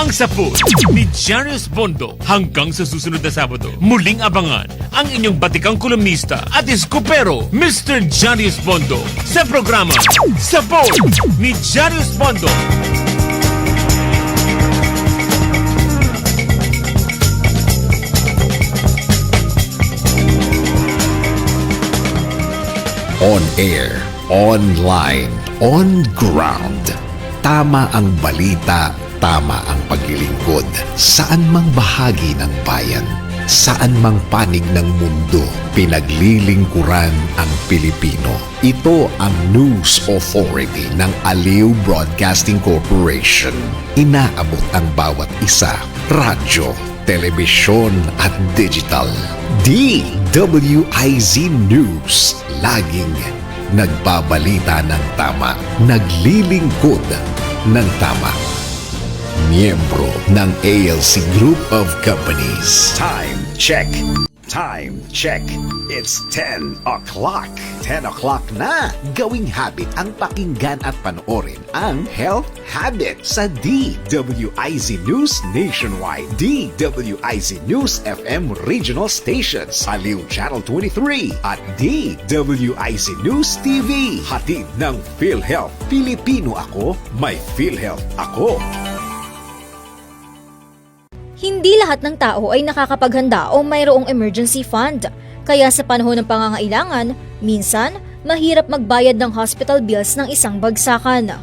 ang sapul ni Jarius Bondo. Hanggang sa susunod na Sabado, muling abangan ang inyong batikang kolumnista at iskupero, Mr. Jarius Bondo, sa programa Sapul ni Jarius Bondo. On air, online, on ground. Tama ang balita, tama ang paglilingkod. Saan mang bahagi ng bayan, saan mang panig ng mundo, pinaglilingkuran ang Pilipino. Ito ang News Authority ng Aliw Broadcasting Corporation. Inaabot ang bawat isa, radyo, telebisyon at digital. DWIZ News, laging nagbabalita ng tama, naglilingkod ng tama. Miyembro ng ALC Group of Companies. Time check. Time check. It's 10 o'clock. 10 o'clock na. Gawing habit ang pakinggan at panoorin ang Health Habit sa DWIZ News Nationwide, DWIZ News FM Regional Stations, Aliw Channel 23 at DWIZ News TV. Hatid ng PhilHealth. Pilipino ako, may PhilHealth ako. Hindi lahat ng tao ay nakakapaghanda o mayroong emergency fund. Kaya sa panahon ng pangangailangan, minsan, mahirap magbayad ng hospital bills ng isang bagsakan.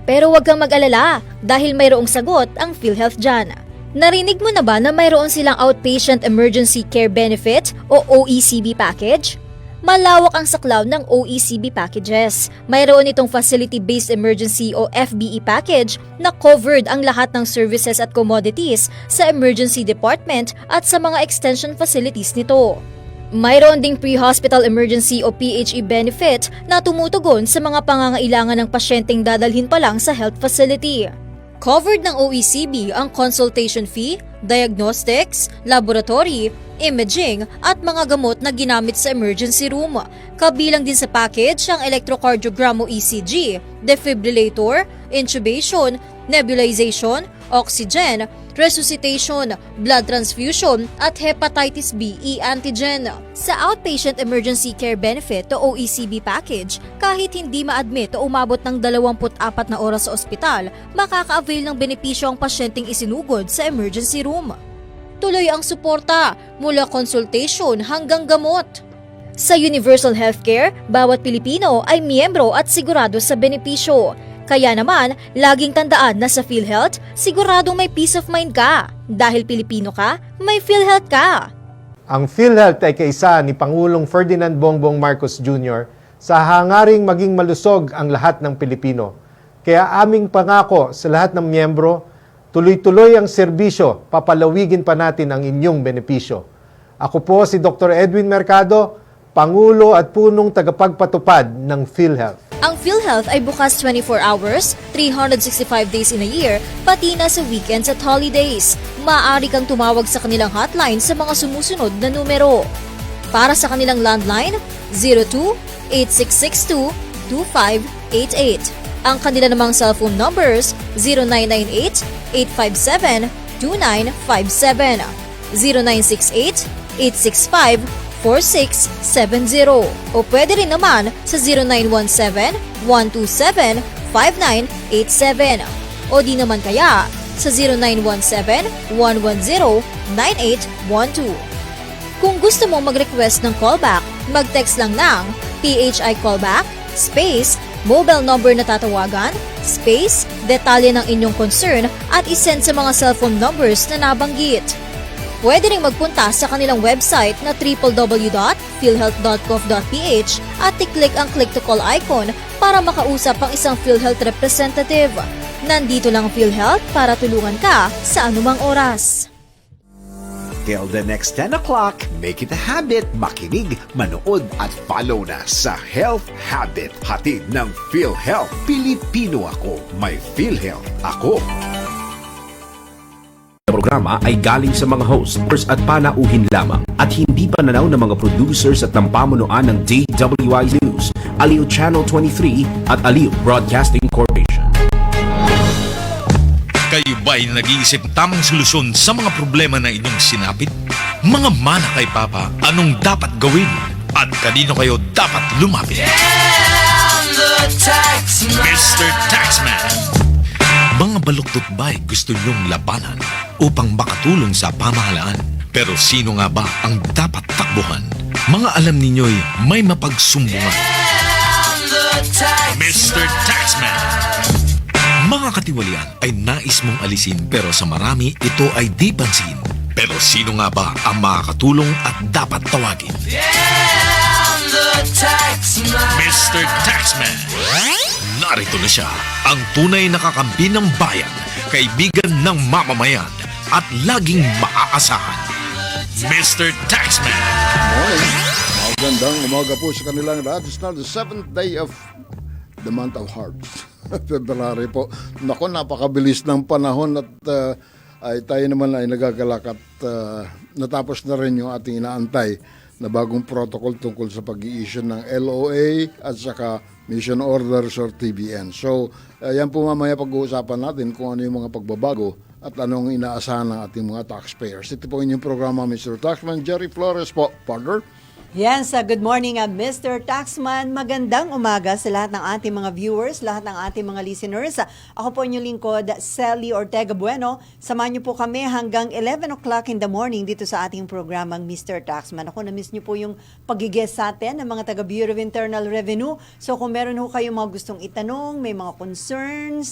Pero huwag kang mag-alala dahil mayroong sagot ang PhilHealth dyan. Narinig mo na ba na mayroon silang Outpatient Emergency Care Benefit o OECB package? Malawak ang saklaw ng OECB packages. Mayroon itong Facility-Based Emergency o FBE package na covered ang lahat ng services at commodities sa emergency department at sa mga extension facilities nito. Mayroon ding Pre-Hospital Emergency o PHE benefit na tumutugon sa mga pangangailangan ng pasyenteng dadalhin pa lang sa health facility. Covered ng OECB ang consultation fee, diagnostics, laboratory, imaging at mga gamot na ginamit sa emergency room. Kabilang din sa package ang electrocardiogram o ECG, defibrillator, intubation, nebulization, oxygen, resuscitation, blood transfusion at hepatitis B e-antigen. Sa Outpatient Emergency Care Benefit o OECB package, kahit hindi ma-admit o umabot ng 24 na oras sa ospital, makaka-avail ng benepisyo ang pasyenteng isinugod sa emergency room. Tuloy ang suporta mula consultation hanggang gamot. Sa Universal Healthcare, bawat Pilipino ay miyembro at sigurado sa benepisyo. Kaya naman, laging tandaan na sa PhilHealth, siguradong may peace of mind ka. Dahil Pilipino ka, may PhilHealth ka. Ang PhilHealth ay kaisa ni Pangulong Ferdinand Bongbong Marcos Jr. sa hangaring maging malusog ang lahat ng Pilipino. Kaya aming pangako sa lahat ng miyembro, tuloy-tuloy ang serbisyo, papalawigin pa natin ang inyong benepisyo. Ako po si Dr. Edwin Mercado, Pangulo at punong tagapagpatupad ng PhilHealth. Ang PhilHealth ay bukas 24 hours, 365 days in a year, pati na sa weekends at holidays. Maaari kang tumawag sa kanilang hotline sa mga sumusunod na numero. Para sa kanilang landline, 02-8662-2588. Ang kanila namang cellphone numbers, 0998-857-2957, 0968-865-4670 o pwede rin naman sa 0917-127-5987 o di naman kaya sa 0917-110-9812. Kung gusto mong mag-request ng callback, mag-text lang ng PHI callback, space, mobile number na tatawagan, space, detalye ng inyong concern at isend sa mga cellphone numbers na nabanggit. Pwede rin magpunta sa kanilang website na www.philhealth.gov.ph at i-click ang click to call icon para makausap ang isang PhilHealth representative. Nandito lang ang PhilHealth para tulungan ka sa anumang oras. Till the next 10 o'clock, make it a habit, makinig, manood at follow na sa Health Habit. Hatid ng PhilHealth. Pilipino ako, may PhilHealth ako. Ang programa ay galing sa mga hosts at panauhin lamang at hindi pananaw ng mga producers at ng pamunuan ng DWIZ News, Aliw Channel 23 at Aliw Broadcasting Corporation. Kayo Ba'y nag-iisip tamang solusyon sa mga problema na inyong sinapit? Mga mana kay Papa, anong dapat gawin? At kanino kayo dapat lumapit? Mr. Taxman. Mga baluktot ba'y gusto nyong labanan upang makatulong sa pamahalaan? Pero sino nga ba ang dapat takbuhan? Mga alam ninyo'y may mapagsumbungan. Mr. Taxman. Mga katiwalian ay nais mong alisin pero sa marami ito ay di pansin. Pero sino nga ba ang makakatulong at dapat tawagin? Mr. Taxman. Narito na siya, ang tunay na kakampi ng bayan, kaibigan ng mamamayan, at laging maaasahan. Mr. Taxman. Morning. Magandang umaga po sa kanilang lahat. It's now the 7th day of the month of hearts. February po. Naku, napakabilis ng panahon at ay tayo naman ay nagagalak at natapos na rin yung ating inaantay na bagong protocol tungkol sa pag-i-issue ng LOA at saka mission orders or TBN. So, yan po mamaya pag-uusapan natin kung ano yung mga pagbabago at anong inaasahan ng ating mga taxpayers. Ito po inyong programa, Mr. Taxman. Jerry Flores po, partner. Yes, good morning Mr. Taxman. Magandang umaga sa lahat ng ating mga viewers, lahat ng ating mga listeners. Ako po inyong lingkod, Sally Ortega Bueno. Samahan niyo po kami hanggang 11 o'clock in the morning dito sa ating programang Mr. Taxman. Ako, na-miss niyo po yung pag-guest sa atin ng mga taga Bureau of Internal Revenue. So kung meron ho kayong mga gustong itanong, may mga concerns,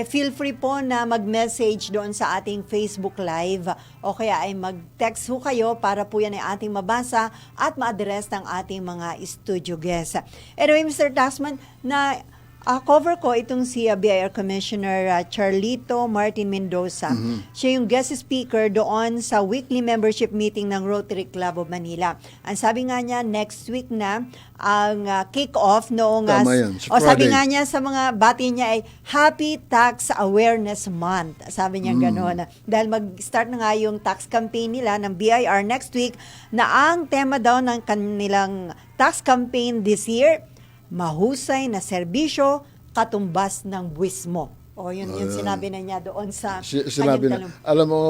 feel free po na mag-message doon sa ating Facebook Live o kaya ay mag-text ho kayo para po yan ay ating mabasa at ma-address ng ating mga studio guests. Anyway, Mr. Taxman, na cover ko itong si BIR Commissioner Charlito Martin Mendoza. Siya yung guest speaker doon sa weekly membership meeting ng Rotary Club of Manila. Ang sabi nga niya, next week na ang kick-off noong... Tama yan, sa sabi Friday. nga niya sa mga bati niya ay Happy Tax Awareness Month. Sabi niya gano'n. Dahil mag-start na nga yung tax campaign nila ng BIR next week na ang tema daw ng kanilang tax campaign this year, mahusay na serbisyo katumbas ng buwis mo. O yun sinabi na niya doon sa Sinabi kanyang na. Alam mo,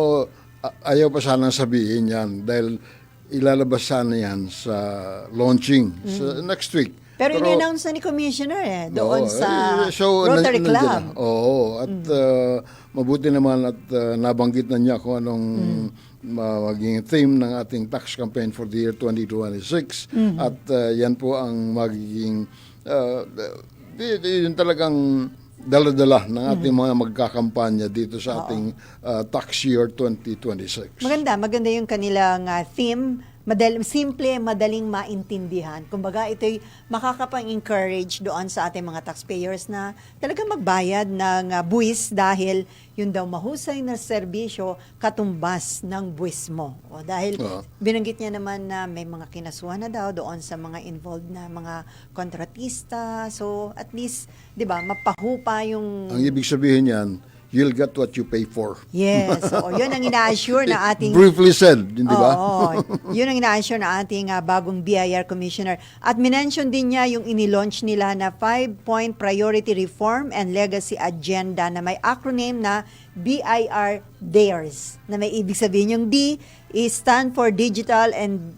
ayaw pa sanang sabihin yan dahil ilalabas sana yan sa launching sa next week. Pero in-announce na ni Commissioner doon sa Rotary Club. Oo, at mabuti naman at nabanggit na niya kung anong magiging theme ng ating tax campaign for the year 2026. At yan po ang magiging yun talagang dala-dala ng ating mga magkakampanya dito sa ating tax year 2026. Maganda yung kanilang theme. Simple, madaling maintindihan. Kumbaga, ito'y makakapang-encourage doon sa ating mga taxpayers na talagang magbayad ng buwis dahil yun daw mahusay na serbisyo katumbas ng buwis mo. O dahil binanggit niya naman na may mga kinasuhan na daw doon sa mga involved na mga kontratista. So, at least, di ba, mapahupa yung... Ang ibig sabihin yan, you'll get what you pay for. Yes. So, yun ang ina-assure na ating... Briefly said, di ba? Oo. Yun ang ina-assure na ating bagong BIR Commissioner. At minention din niya yung inilaunch nila na 5-point Priority Reform and Legacy Agenda na may acronym na BIR DARES. Na may ibig sabihin yung D is stand for Digital and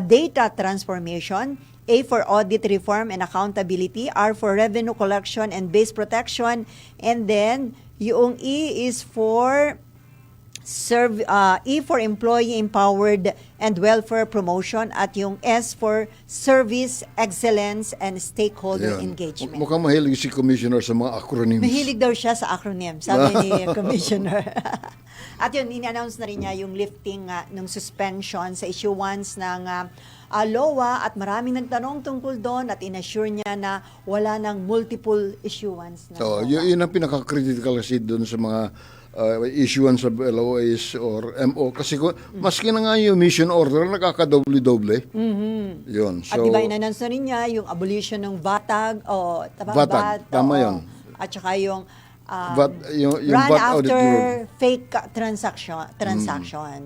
Data Transformation, A for Audit Reform and Accountability, R for Revenue Collection and Base Protection, and then yung E is for E for Employee Empowered and Welfare Promotion, at yung S for Service Excellence and Stakeholder Ayan. Engagement. Mukhang mahilig si Commissioner sa mga acronyms. Mahilig daw siya sa acronym, sabi ni Commissioner. At yun, in-announce na rin niya yung lifting ng suspension sa issuance ng LOA, at maraming nagtanong tungkol doon at inassure niya na wala ng multiple issuance. So, yun ang pinaka-critical kasi doon sa mga issuance of LOAs or MO. Kasi maski na nga yung mission order, nakakadoble-doble. Yun. At diba in-announce na rin niya yung abolition ng VATAG, tama yun. At saka yung yung run VAT audit after rule. fake transaction.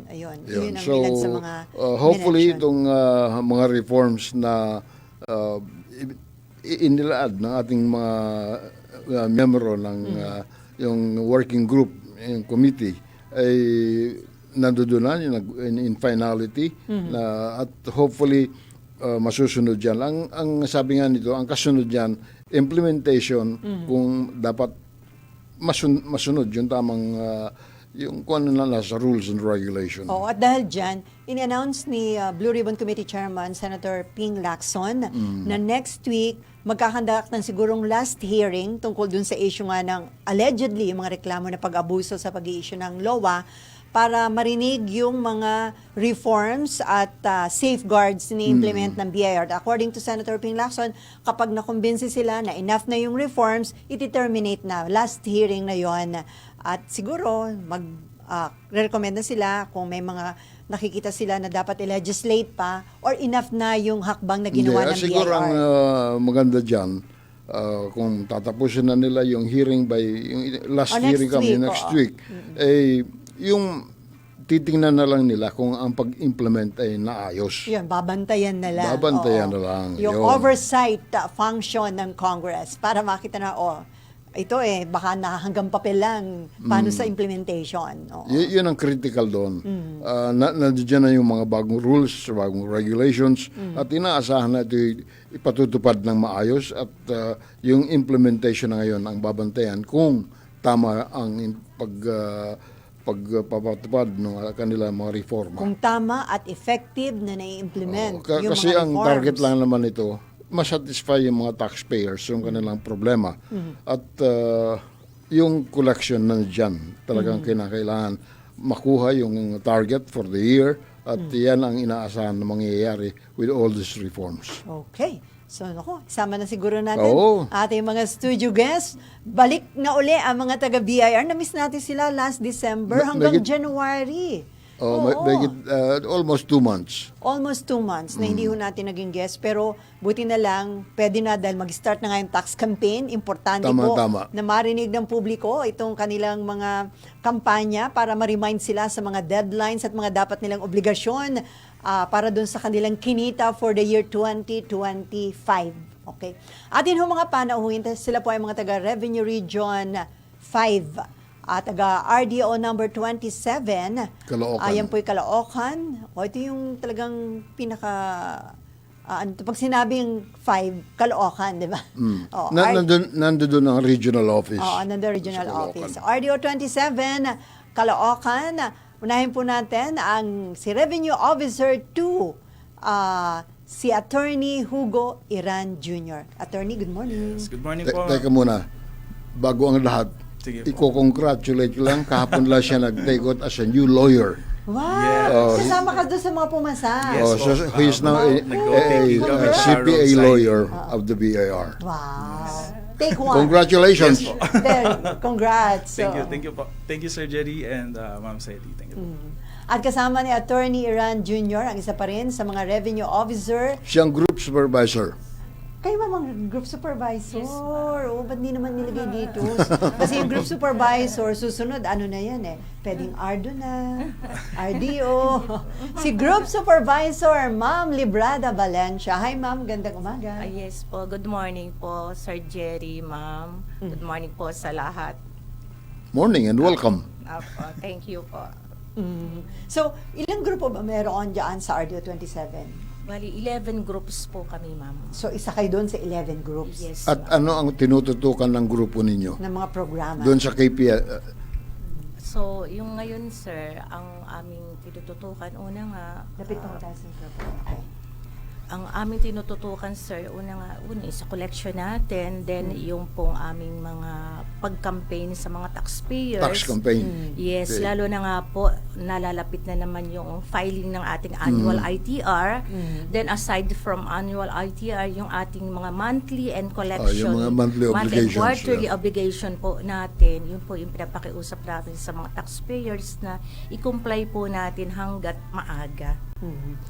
Ayun. Yun ang So, ilan sa mga hopefully minention. itong mga reforms na inilaad ng ating mga miyembro ng yung working group yung committee ay nandoon na in finality na at hopefully masusunod yan. Ang sabi nga nito, ang kasunod yan, implementation kung dapat masunod yung tamang yung kung ano na nasa rules and regulation. Oo, at dahil dyan, in-announce ni Blue Ribbon Committee Chairman Senator Ping Lacson na next week magkakandak ng sigurong last hearing tungkol dun sa issue nga ng allegedly yung mga reklamo na pag-abuso sa pag-i-issue ng LOA para marinig yung mga reforms at safeguards ni implement ng BIR. According to Senator Ping Lacson, kapag nakumbinsi sila na enough na yung reforms, iti-terminate na. Last hearing na yon. At siguro, re-recommend na sila kung may mga nakikita sila na dapat i-legislate pa or enough na yung hakbang na ginawa ng BIR. Siguro ang maganda dyan, kung tatapusin na nila yung hearing by yung last hearing kami next week, yung titingnan na lang nila kung ang pag-implement ay naayos. Yun, babantayan na lang. Babantayan na lang. Yung Yun. oversight function ng Congress para makita na, ito baka hanggang papel lang paano sa implementation. Yun ang critical doon. Nandiyan na yung mga bagong rules, bagong regulations, at inaasahan na ito ipatutupad ng maayos at yung implementation na ngayon ang babantayan kung tama ang pagpapatupad ng kanila mga reforma. Kung tama at effective na nai-implement yung Kasi mga ang reforms. target lang naman ito, masatisfy yung mga taxpayers yung kanilang problema. At yung collection na dyan, talagang kinakailangan makuha yung target for the year at yan ang inaasahan na mangyayari with all these reforms. Okay. So, sama na siguro natin ating mga studio guests. Balik na uli ang mga taga-BIR. Na-miss natin sila last December hanggang January. Almost 2 months. Almost 2 months na hindi ho natin naging guest. Pero buti na lang, pwede na dahil mag-start na nga yung tax campaign. Importante Tama. na marinig ng publiko itong kanilang mga kampanya para ma-remind sila sa mga deadlines at mga dapat nilang obligasyon para dun sa kanilang kinita for the year 2025. Okay. Atin ho mga panauhin, sila po ay mga taga Revenue Region 5. Taga RDO number 27. Caloocan. Ayan po yung Caloocan. Ito yung talagang pinaka... pag sinabing 5, Caloocan, di ba? Nandun ang regional office. Nandun regional office. RDO 27, Caloocan. Unahin po natin si Revenue Officer 2, si Attorney Hugo Iran Jr. Attorney, good morning. Yes, good morning po. Teka muna, bago ang lahat, iko-congratulate lang, kahapon lang siya nag-take out as a new lawyer. Wow! Sasama ka doon sa mga pumasa. Yes, so he is now a CPA lawyer of the BIR. Wow! Take one. Congratulations. Congrats. Thank you po. Thank you, Sir Jerry and Ma'am Sally. Thank you po. At kasama ni Attorney Iran Jr., ang isa pa rin sa mga revenue officer. Siyang group supervisor. Kayo mamang group supervisor. Ba't di naman nilagay dito? Kasi yung group supervisor, susunod, ano na yan Pwedeng RDO na, RDO. Si group supervisor, Ma'am Librada Valencia. Hi, Ma'am. Gandang umaga. Yes po. Good morning po, Sir Jerry, Ma'am. Good morning po sa lahat. Morning and welcome. Thank you po. So, ilang grupo ba meron dyan sa RDO 27? Bali, 11 groups po kami, ma'am. So, isa kayo doon sa 11 groups? Yes, At ma'am. ano ang tinututukan ng grupo ninyo? Ng mga programa? Doon sa KPI. So, yung ngayon, sir, ang aming tinututukan, una nga... Lapit mo tayo sa microphone. Okay. Ang aming tinututukan, sir, una is sa collection natin, then yung pong aming mga pag-campaign sa mga taxpayers. Tax campaign. Yes, Okay. lalo na nga po, nalalapit na naman yung filing ng ating annual ITR. Then aside from annual ITR, yung ating mga monthly and collection. Yung mga monthly obligations, and quarterly obligation po natin. Yun po yung pinapakiusap natin sa mga taxpayers na i-comply po natin hanggat maaga.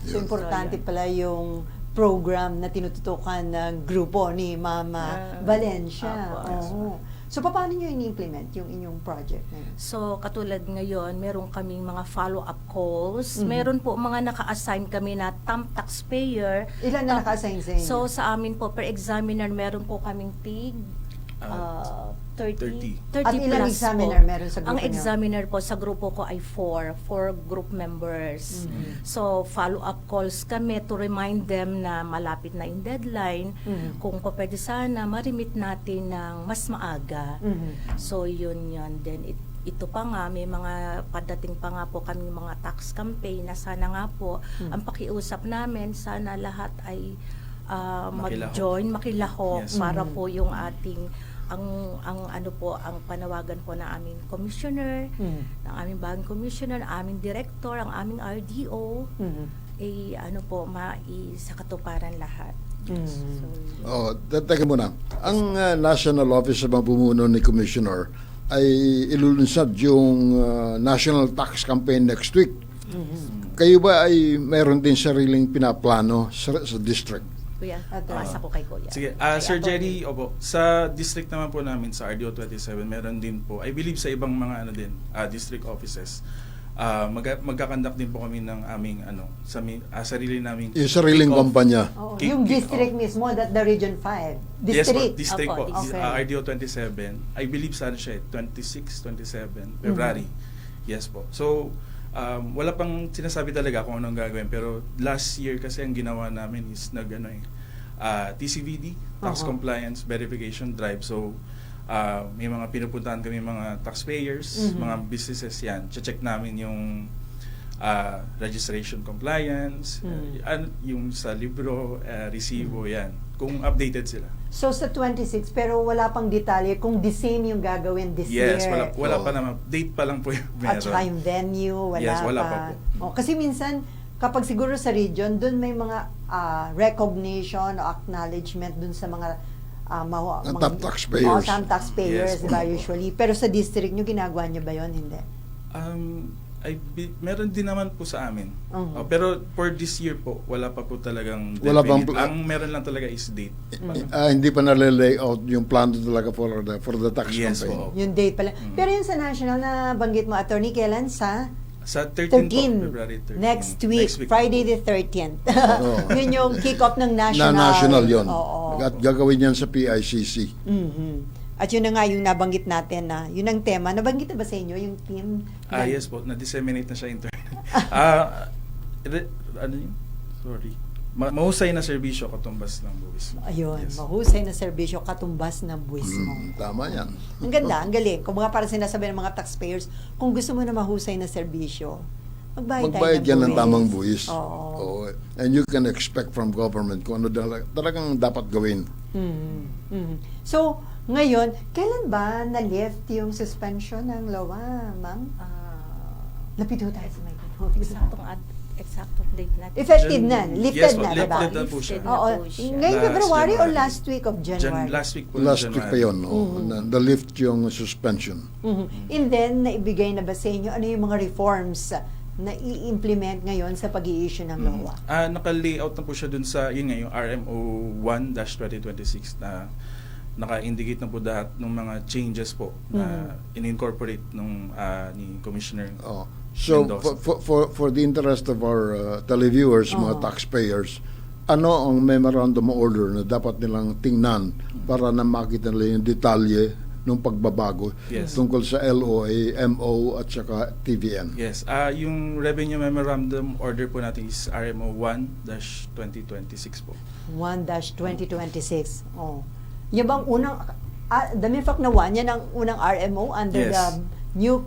So, importante pala yung program na tinututukan ng grupo ni Mama Valencia. So, paano nyo ini-implement yung inyong project na yun? So, katulad ngayon, meron kaming mga follow-up calls. Meron po mga naka-assign kami na TAMP taxpayer. Ilan na naka-assign sa inyo? So, sa amin po, per examiner, meron po kaming 30 At ilang plus examiner po. meron sa grupo Ang niyo? examiner po sa grupo ko ay 4 group members. So, follow-up calls kami to remind them na malapit na yung deadline. Kung pa pwede sana, marimit natin ng mas maaga. So, yun. Then, ito pa nga, may mga padating pa nga po kami mga tax campaign na sana nga po, ang pakiusap namin, sana lahat ay mag-join, makilahok Yes. para po yung ating ang ano po ang panawagan po ng aming commissioner, ng aming bagong commissioner, ng aming director, ang aming RDO, ano po maisakatuparan lahat. So, Teka muna. Ang National Office of Mamumuno ni Commissioner ay ilulunsad yung National Tax Campaign next week. Kayo ba ay mayroon din sariling pinaplano sa district? Kuya, pasa ko kay Kuya. Sige, Kay Sir Atty. Jerry, opo, sa district naman po namin sa RDO 27, meron din po, I believe sa ibang mga district offices, magkakandak din po kami ng aming sarili naming Yung sariling kick-off. kampanya. Oo, Kick- yung kick district mismo, that the Region 5. Yes po, District. district po. Opo, okay. RDO 27. I believe saan siya, 26, 27, February. Yes po. So, wala pang sinasabi talaga kung anong gagawin. Pero last year kasi ang ginawa namin is TCVD, Tax Compliance Verification Drive. So, may mga pinupuntahan kami mga taxpayers, mga businesses yan. Check namin yung registration compliance, yung sa libro, resibo, yan. Kung updated sila. So sa 26, pero wala pang detalye kung the same yung gagawin this Yes, year. wala pa naman. Date pa lang po yung meron. At saka yung venue, wala Yes, wala pa. pa po. Kasi minsan, kapag siguro sa region, dun may mga recognition o acknowledgement dun sa mga Ang top taxpayers. some taxpayers, Yes, diba, opo. usually. Pero sa district nyo, ginagawa nyo ba yun? Hindi. Meron din naman po sa amin. Pero for this year po, wala pa po talagang Wala bang definite. Ang meron lang talaga is date. Hindi pa nalalayout yung plano talaga for the tax Yes campaign. po. Yung date pala. Pero yun sa national na banggit mo, attorney, kailan sa Sa 13 po, 13, February 13. next week, Friday the 13th. Yun yung kick-off ng national. National yun. Oo. At gagawin yan sa PICC. At yun na nga yung nabanggit natin na, yun ang tema. Nabanggit na ba sa inyo yung team? Yes po, na-disseminate na siya internet. Ano yun? Sorry. Mahusay na serbisyo katumbas ng buwis mo. Ayun, Yes. mahusay na serbisyo katumbas ng buwis mo. Tama yan. Ang ganda, ang galing. Kung mga para sinasabi ng mga taxpayers, kung gusto mo na mahusay na serbisyo, magbayad Magbayad yan ng tamang buwis. Oo. Oo. And you can expect from government kung ano talagang dapat gawin. So, ngayon, kailan ba na-lift yung suspension ng LOA, ma'am? Lapit ho tayo sa microphone. Exactong date natin. Effective na, lifted Yes po, na, diba? lifted na po siya. Lifted na Oo. po siya. Ngayong Last February or January. last week of January? Last week po. Last week pa yun. January. The-lift yung suspension. And then, naibigay na ba sa inyo ano yung mga reforms na i-implement ngayon sa pag-i-issue ng LOA? Naka-layout na po siya dun sa, yun nga, yung RMO 1-2026 na naka-indicate na po lahat ng mga changes po na in-incorporate nung ni Commissioner. Oh. So, Mendoza. for the interest of our televiewers, mga taxpayers, ano ang memorandum order na dapat nilang tingnan para na makita nila yung detalye ng pagbabago Yes. tungkol sa LOA, MO at saka TVN? Yes, yung Revenue Memorandum Order po natin is RMO 1-2026 po. 1-2026. Oh. Yan bang unang, the mere fact na 1, yan ang unang RMO under Yes. the new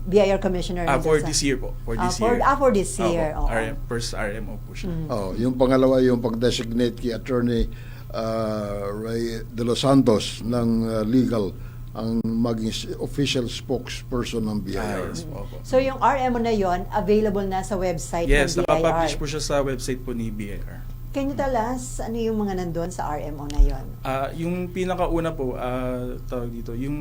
BIR Commissioner. For Mendoza. this year po. For this for- year. for this year, Opo, oo. First RMO po siya. Oh, yung pangalawa yung pag-designate kay Attorney Ray De Los Santos ng legal ang maging official spokesperson ng BIR. Yes po. Opo. So yung RMO na yon available na sa website Yes, ng BIR. nakapublish po siya sa website po ni BIR. Can you tell us ano yung mga nandun sa RMO na yon? Yung pinakauna po, tawag dito, yung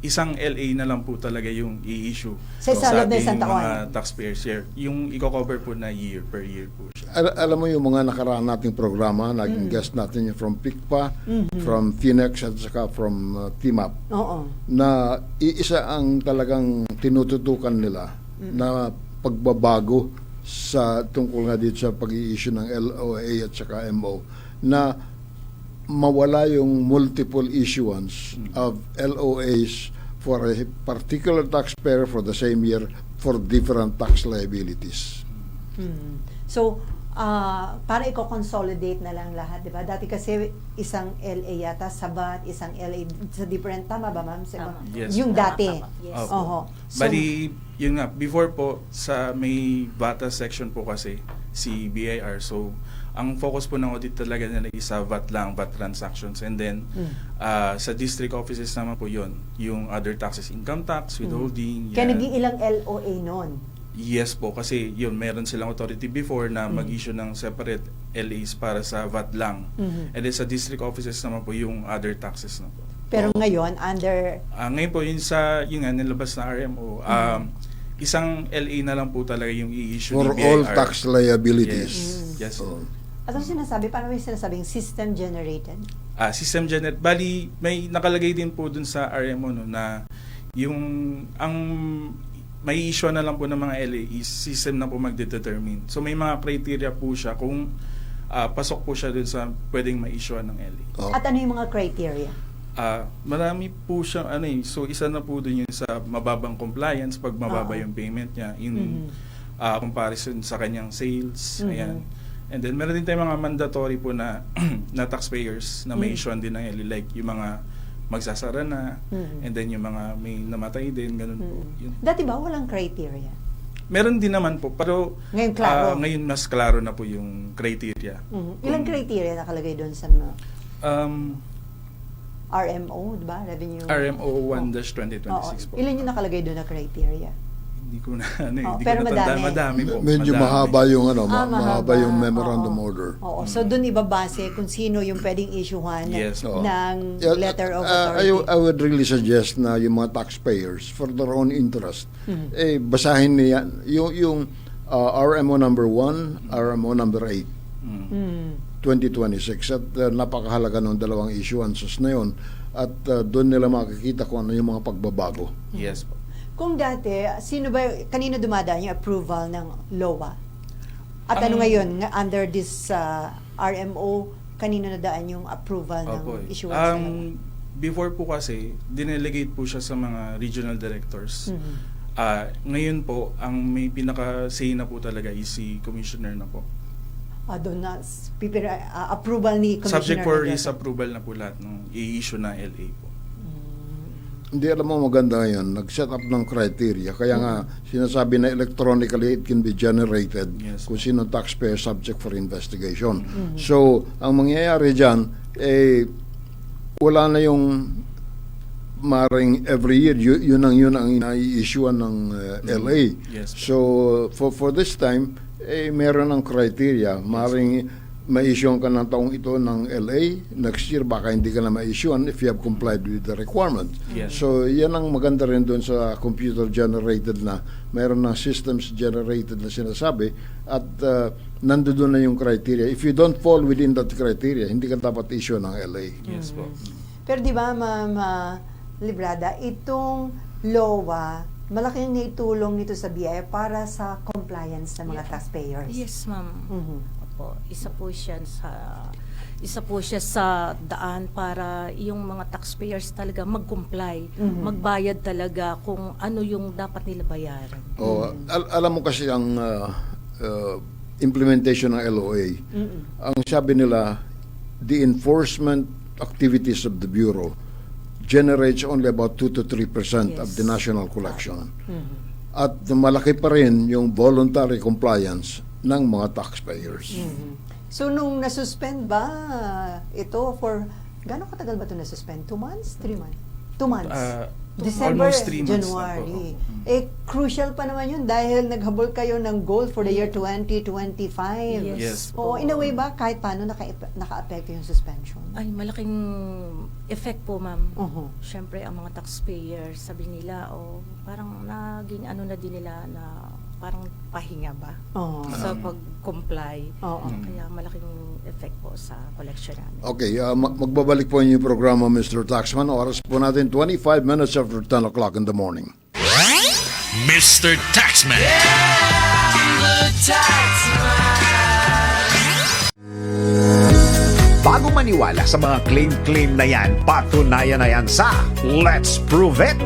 isang LA na lang po talaga yung i-issue Sa loob ng ating isang taon. mga taxpayers here. Yung i-cover po na year per year po siya. Alam mo yung mga nakaraan nating programa, naging guest natin yung from PICPA, from Phoenix at saka from TMAP, Oo. na iisa ang talagang tinututukan nila na pagbabago sa tungkol nga dito sa pag-i-issue ng LOA at saka MO na mawala yung multiple issuance of LOAs for a particular taxpayer for the same year for different tax liabilities. So, para i-consolidate na lang lahat, di ba? Dati kasi isang LA yata, sabat, isang LA sa different, tama ba ma'am? Tama. Yes. Yung dati. Yes. Opo. Oho. So, Bali, yun nga, before po, sa may VATA section po kasi, si BIR. So, ang focus po ng audit talaga nila is sa VAT lang, VAT transactions. And then, sa district offices naman po yun, yung other taxes, income tax, withholding. kaya yan. naging ilang LOA noon? Yes po, kasi yun, meron silang authority before na mag-issue ng separate LAs para sa VAT lang. And then sa district offices naman po yung other taxes na po. Pero ngayon, under... Ngayon po, yun nga, nilabas na RMO, isang LA na lang po talaga yung i-issue For ni BIR. all tax liabilities. Yes. Oh. Ano sinasabi? Paano may sinasabing system generated? System generate. Bali, may nakalagay din po dun sa RMO no, na yung ang may issue na lang po ng mga LA is system na po magdetermine. So may mga criteria po siya kung pasok po siya dun sa pwedeng ma-issue ng LA. Oh. At ano yung mga criteria? Marami po siyang so isa na po dun yung sa mababang compliance pag mababa yung payment niya, yung comparison sa kanyang sales, ayan. And then meron din tayong mga mandatory po na na taxpayers na may issue din ng LA, like yung mga magsasara na, and then yung mga may namatay din, ganun po. Yun. Dati ba walang criteria? Meron din naman po, pero Ngayon klaro. ngayon mas klaro na po yung criteria. Ilang criteria nakalagay doon sa RMO, di ba? Revenue. RMO 1-2026 po. Ilan yung nakalagay doon na criteria? Hindi ko na, hindi pero ko natandaan. madami. Madami po. Medyo madami. mahaba yung mahaba yung Oo. memorandum order. Oo. So doon ibabase kung sino yung pwedeng issuehan Yes. ng Yeah, letter of authority. I would really suggest na yung mga taxpayers, for their own interest, basahin niya yung RMO number 1, RMO number 8, 2026. At napakahalaga ng dalawang issuances na yun. At doon nila makikita kung ano yung mga pagbabago. Yes po. Kung dati, kanino dumadaan yung approval ng LOA? At ano ngayon, under this RMO, kanino nadaan yung approval ng issuance ng LOA? Before po kasi, dinelegate po siya sa mga regional directors. Ngayon po, ang may pinaka-say na po talaga is si Commissioner na po. Doon na, approval ni Commissioner. Subject for na his approval na po lahat ng i-issue na LA po. Hindi, alam mo, maganda ngayon, nag-set up ng criteria. Kaya nga, sinasabi na electronically it can be generated kung sino taxpayer subject for investigation. So, ang mangyayari dyan, wala na yung maring every year, yun ang i-issuean ng LA. Yes. So, for this time, meron ng criteria. Maring ma-issuean ka ng taong ito ng LA, next year baka hindi ka na ma-issuean if you have complied with the requirement. Yes. So, yan ang maganda rin doon sa computer-generated na mayroon ng systems-generated na sinasabi at nandoon na yung criteria. If you don't fall within that criteria, hindi ka dapat issue ng LA. Yes po. Pero di ba, Ma'am Librada, itong LOA, malaking naitulong nito sa BIR para sa compliance ng mga taxpayers. Yes, ma'am. Opo, isa po siya sa daan para yung mga taxpayers talaga mag-comply, magbayad talaga kung ano yung dapat nila bayaran. Alam mo kasi ang implementation ng LOA, ang sabi nila, the enforcement activities of the Bureau generates only about 2 to 3% of the national collection. At malaki pa rin yung voluntary compliance ng mga taxpayers. So, nung nasuspend ba ito for, gano'ng katagal ba ito nasuspend? 2 months? 3 months? 2 months? December, almost 3 months January. na po. Crucial pa naman yun dahil naghabol kayo ng goal for the year 2025. Yes. Oo, in a way ba, kahit paano naka-apekto yung suspension? Ay, malaking effect po, ma'am. Siyempre, ang mga taxpayers, sabi nila, parang naging ano na din nila na parang pahinga ba sa pag-comply. Kaya malaking effect po sa collection namin. Okay, magbabalik po yung programa, Mr. Taxman. Oras po natin, 25 minutes after 10 o'clock in the morning. Mr. Taxman. Bago maniwala sa mga claim-claim na yan, patunayan na yan sa Let's Prove It!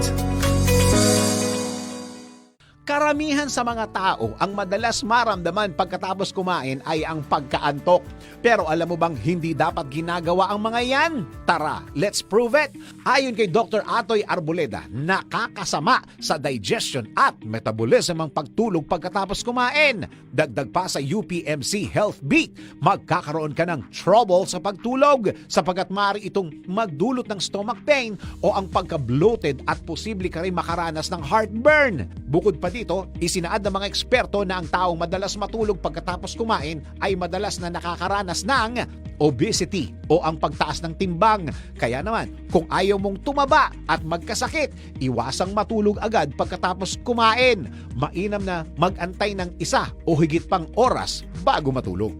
Karamihan sa mga tao ang madalas maramdaman pagkatapos kumain ay ang pagkaantok. Pero alam mo bang hindi dapat ginagawa ang mga yan? Tara, let's prove it! Ayon kay Dr. Atoy Arboleda, nakakasama sa digestion at metabolism ang pagtulog pagkatapos kumain. Dagdag pa sa UPMC Health Beat, magkakaroon ka ng trouble sa pagtulog sapagkat maaari itong magdulot ng stomach pain o ang pagka-bloated at posible ka rin makaranas ng heartburn. Bukod pa dito, isinaad ng mga eksperto na ang taong madalas matulog pagkatapos kumain ay madalas na nakakaranas ng obesity o ang pagtaas ng timbang. Kaya naman, kung ayaw mong tumaba at magkasakit, iwasang matulog agad pagkatapos kumain. Mainam na mag-antay ng 1 o higit pang oras bago matulog.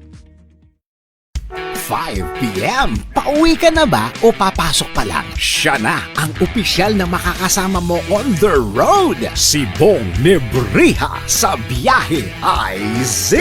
5 p.m. Pauwi ka na ba o papasok pa lang? Siya na ang opisyal na makakasama mo on the road. Si Bong Nebriha sa Biyahe IZ.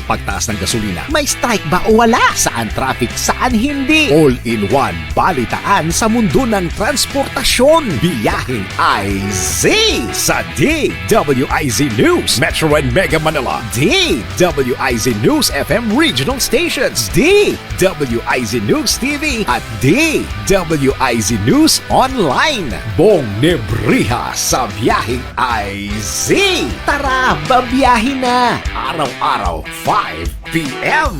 Pagtaas ng gasolina, may strike ba o wala? Saan traffic, saan hindi? All-in-one balitaan sa mundo ng transportasyon. Biyahe IZ sa DWIZ News, Metro and Mega Manila, DWIZ News FM Regional Stations, DWIZ News TV at DWIZ News Online. Bong Nebriha sa Biyaheng IZ. Tara, babiyahe na! Araw-araw, 5 p.m.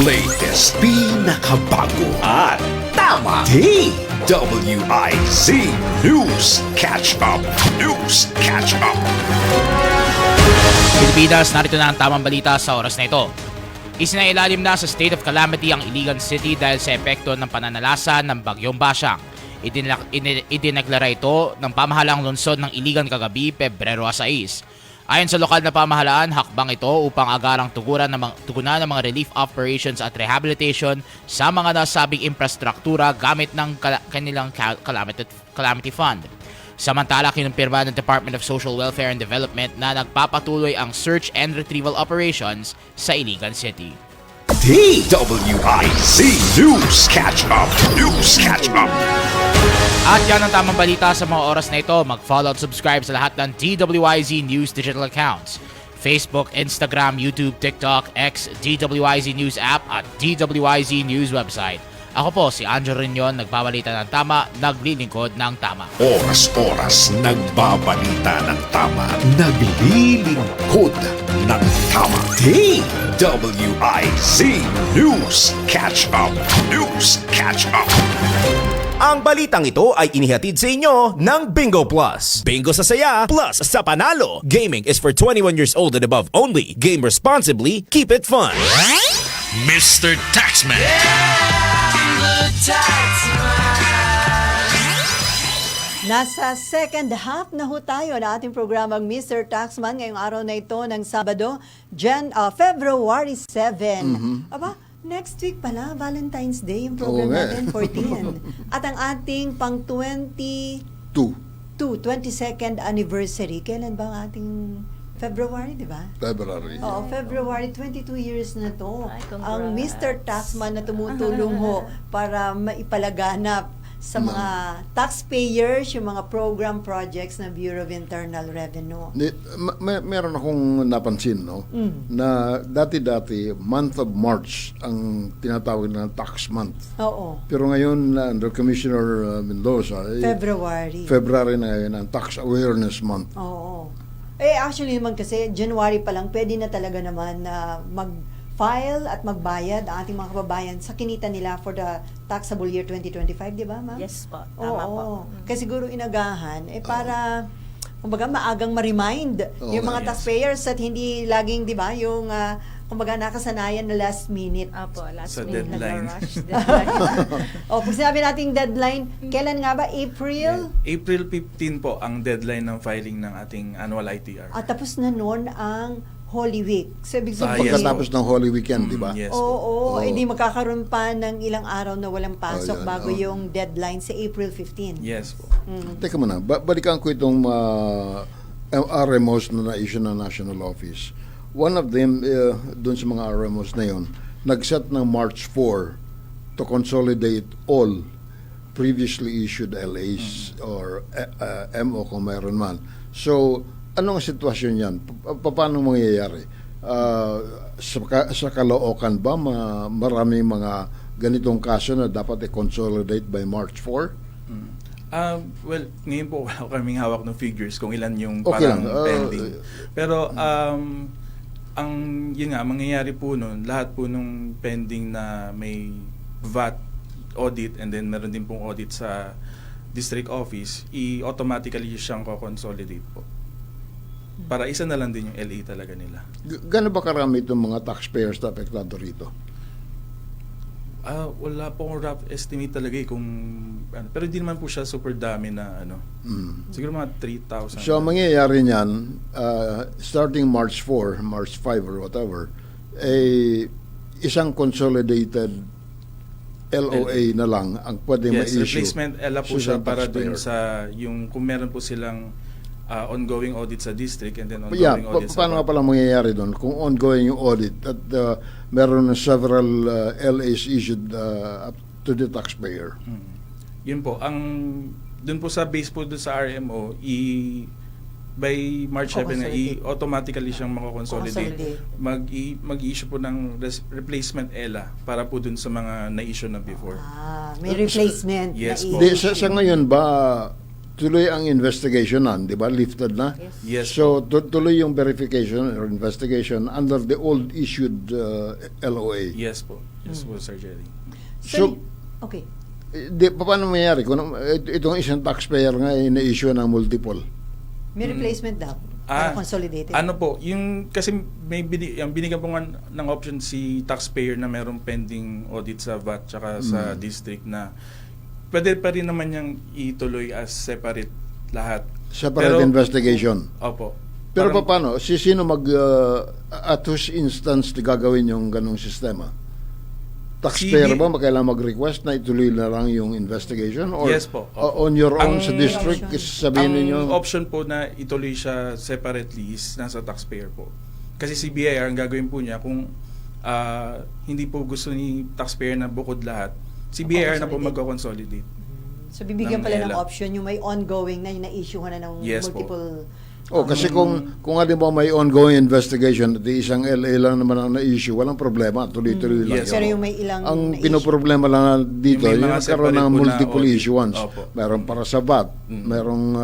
Latest, pinakabago at tama. DWIZ News Catch Up. News Catch Up. Pilipinas, narito na ang tamang balita sa oras na ito. Isinailalim na sa state of calamity ang Iligan City dahil sa epekto ng pananalasa ng Bagyong Basyang. Idineklara ito ng pamahalaang lungsod ng Iligan kagabi, Pebrero 6. Ayon sa lokal na pamahalaan, hakbang ito upang agarang tugunan ng mga relief operations at rehabilitation sa mga nasabing infrastruktura gamit ng kanilang calamity fund. Samantala, kinumpirma ng Department of Social Welfare and Development na nagpapatuloy ang search and retrieval operations sa Iligan City. DWIZ News Catch Up. News Catch Up. At yan ang tamang balita sa mga oras na ito. Mag-follow at subscribe sa lahat ng DWIZ News digital accounts. Facebook, Instagram, YouTube, TikTok, X, DWIZ News app at DWIZ News website. Ako po si Angelo Riñon, nagbabalita ng tama, naglilingkod ng tama. Oras-oras nagbabalita ng tama, naglilingkod ng tama. DWIZ News Catch Up. News Catch Up. Ang balitang ito ay inihatid sa inyo ng Bingo Plus. Bingo sa saya, plus sa panalo. Gaming is for 21 years old and above only. Game responsibly, keep it fun. Mr. Taxman. Nasa second half na ho tayo na ating programang Mr. Taxman ngayong araw na ito ng Sabado, February 7. Aba, next week pala, Valentine's Day, yung program natin, 14. At ang ating pang 22nd anniversary. Kailan ba ang ating February, di ba? February. Oo, February, 22 years na to. Ang Mr. Taxman na tumutulong ho para maipalaganap sa mga taxpayers, yung mga program projects ng Bureau of Internal Revenue. Meron akong napansin, no? Na dati-dati, month of March ang tinatawag na tax month. Oo. Pero ngayon, under Commissioner Mendoza, February na ngayon ang tax awareness month. Oo. Actually naman kasi, January pa lang, pwede na talaga naman na mag-file at magbayad ang ating mga kababayan sa kinita nila for the taxable year 2025, di ba, ma'am? Yes po, tama po. Kasi siguro inagahan, para, kumbaga, maagang ma-remind yung mga taxpayers at hindi laging, di ba, yung kumbaga nakasanayan na last minute. Apo, last Sa minute deadline. nag-rush deadline. O, pag sinabi nating deadline, kailan nga ba? April? April 15 po ang deadline ng filing ng ating annual ITR. At tapos na noon ang Holy Week. So, ibig yes. sabihin, Pagkatapos ng Holy Weekend, di ba? Yes Oo, po. hindi magkakaroon pa ng ilang araw na walang pasok yan, bago yung deadline sa April 15. Yes po. Teka muna, balikan ko itong RMOs na na-issue ng National Office. One of them, dun sa mga RMOs na yun, nag-set ng March 4 to consolidate all previously issued LAs or MO kung mayroon man. So, anong sitwasyon yan? Paano mangyayari? Sa Caloocan ba, maraming mga ganitong kaso na dapat i-consolidate by March 4? Well, ngayon po wala kaming hawak ng figures kung ilan yung Okay parang lang. pending. Pero ang yun nga mangyayari po noon, lahat po nung pending na may VAT audit and then meron din pong audit sa district office, automatically siyang ko-consolidate po. Para isa na lang din yung LA talaga nila. Gano'n ba karami itong mga taxpayers na apektado rito? Wala po akong rough estimate talaga kung ano, pero hindi naman po siya super dami na ano. Siguro mga 3,000. So, ang mangyayari niyan, starting March 4, March 5 or whatever, isang consolidated LOA na lang ang pwede ma-issue. Replacement ELA po siya para dun sa yung kung meron po silang ongoing audit sa district and then ongoing audit sa paano nga pala mangyayari doon kung ongoing yung audit at meron several LAs issued up to the taxpayer? Yun po, ang dun po sa base po dun sa RMO, by March 7 na automatically siyang makakonsolidate. Mag-issue po ng replacement ELA para po dun sa mga na-issue na before. May replacement. Yes na po. Sa ngayon ba, tuloy ang investigation na, di ba? Lifted na? Yes So, tuloy yung verification or investigation under the old issued LOA. Yes po. Yes po, Sir Jerry. So, okay. Paano mangyayari? Kung itong isang taxpayer nga ay na-issue ng multiple. May replacement daw. Para consolidated. Ano po, yung kasi may binigyan po nga ng option si taxpayer na merong pending audit sa VAT tsaka sa district na pwede pa rin naman niyang ituloy as separate lahat. Separate investigation. Opo. Pero paano? Sino at whose instance gagawin yung ganong sistema? Taxpayer ba kailangan mag-request na ituloy na lang yung investigation? Or yes po. On your own sa district, sabihin ninyo? Ang option po na ituloy siya separately is nasa taxpayer po. Kasi si BIR, ang gagawin po niya, kung hindi po gusto ni taxpayer na bukod lahat, si BIR na po magko-consolidate. So, bibigyan pala ng option yung may ongoing na yung na-issue na ng multiple... Kasi kung halimbawa may ongoing investigation at isang LA lang naman ang na-issue, walang problema, tuloy-tuloy lang. Yes. Pero yung may ilang ang pinoproblema lang dito, yung nagkaroon ng multiple issuance. Meron para sa VAT, merong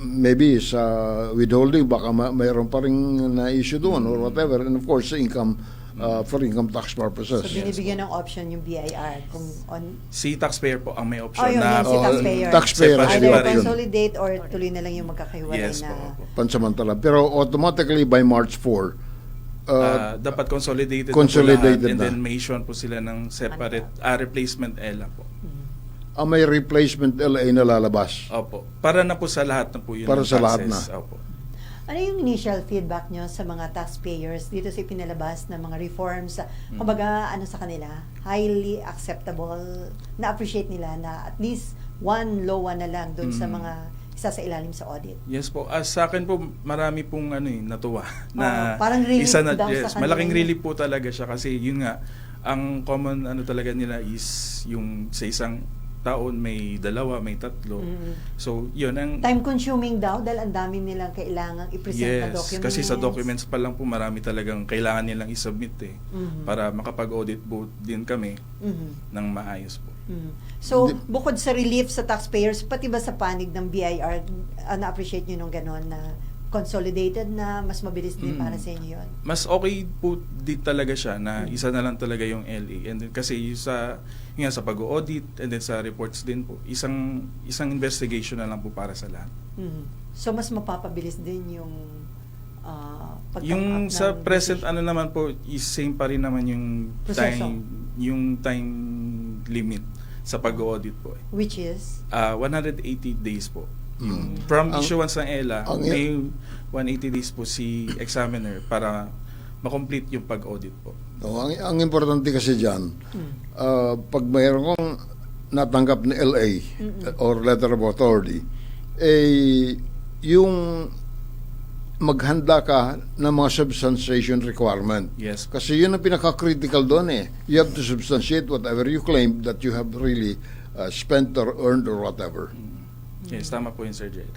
maybe sa withholding, baka mayroon pa rin na-issue doon or whatever, and of course, income for income tax purposes. So, binibigyan ng option yung BIR kung si taxpayer po ang may option na si taxpayer. Either consolidate or tuloy na lang yung magkakahiwalay na pansamantala. Pero automatically by March 4, dapat consolidated na. And then may issue po sila ng separate replacement ELA po. May replacement LA na lalabas. Opo. Para na po sa lahat na po yun. Para sa lahat na. Opo. Ano yung initial feedback nyo sa mga taxpayers dito sa pinalabas na mga reforms? Kumbaga, ano sa kanila? Highly acceptable, na-appreciate nila na at least one LOA na lang doon sa mga isa sa ilalim sa audit. Yes po. Sa akin po, marami pong natuwa. Na parang relief isa na, daw sa kanila. malaking relief po talaga siya kasi yun nga, ang common talaga nila is yung sa isang taon may 2, may 3. So, yun ang time-consuming daw dahil ang dami nilang kailangang i-present na documents. Kasi sa documents pa lang po marami talagang kailangan nilang i-submit para makapag-audit po din kami ng maayos po. So, bukod sa relief sa taxpayers, pati ba sa panig ng BIR, na-appreciate nyo nung gano'n na consolidated na mas mabilis din para sa inyo yun? Mas okay po din talaga siya na isa na lang talaga yung LA. And then kasi sa pag-audit and then sa reports din po, isang investigation na lang po para sa lahat. So mas mapapabilis din yung Yung pag-come up sa ng present decision? ano naman po is same pa rin naman yung Proseso. time limit sa pag-audit po. Which is? 180 days po. Yung from issuance ng ELA, ang- may 180 days po si examiner para makomplete yung pag-audit po. Ang importante kasi dyan, pag mayroon kong natanggap na LA or letter of authority, yung maghanda ka ng mga substantiation requirement. Yes. Kasi yun ang pinaka-critical doon eh. You have to substantiate whatever you claim that you have really spent or earned or whatever. Yes, tama po yun, Sir Jerry.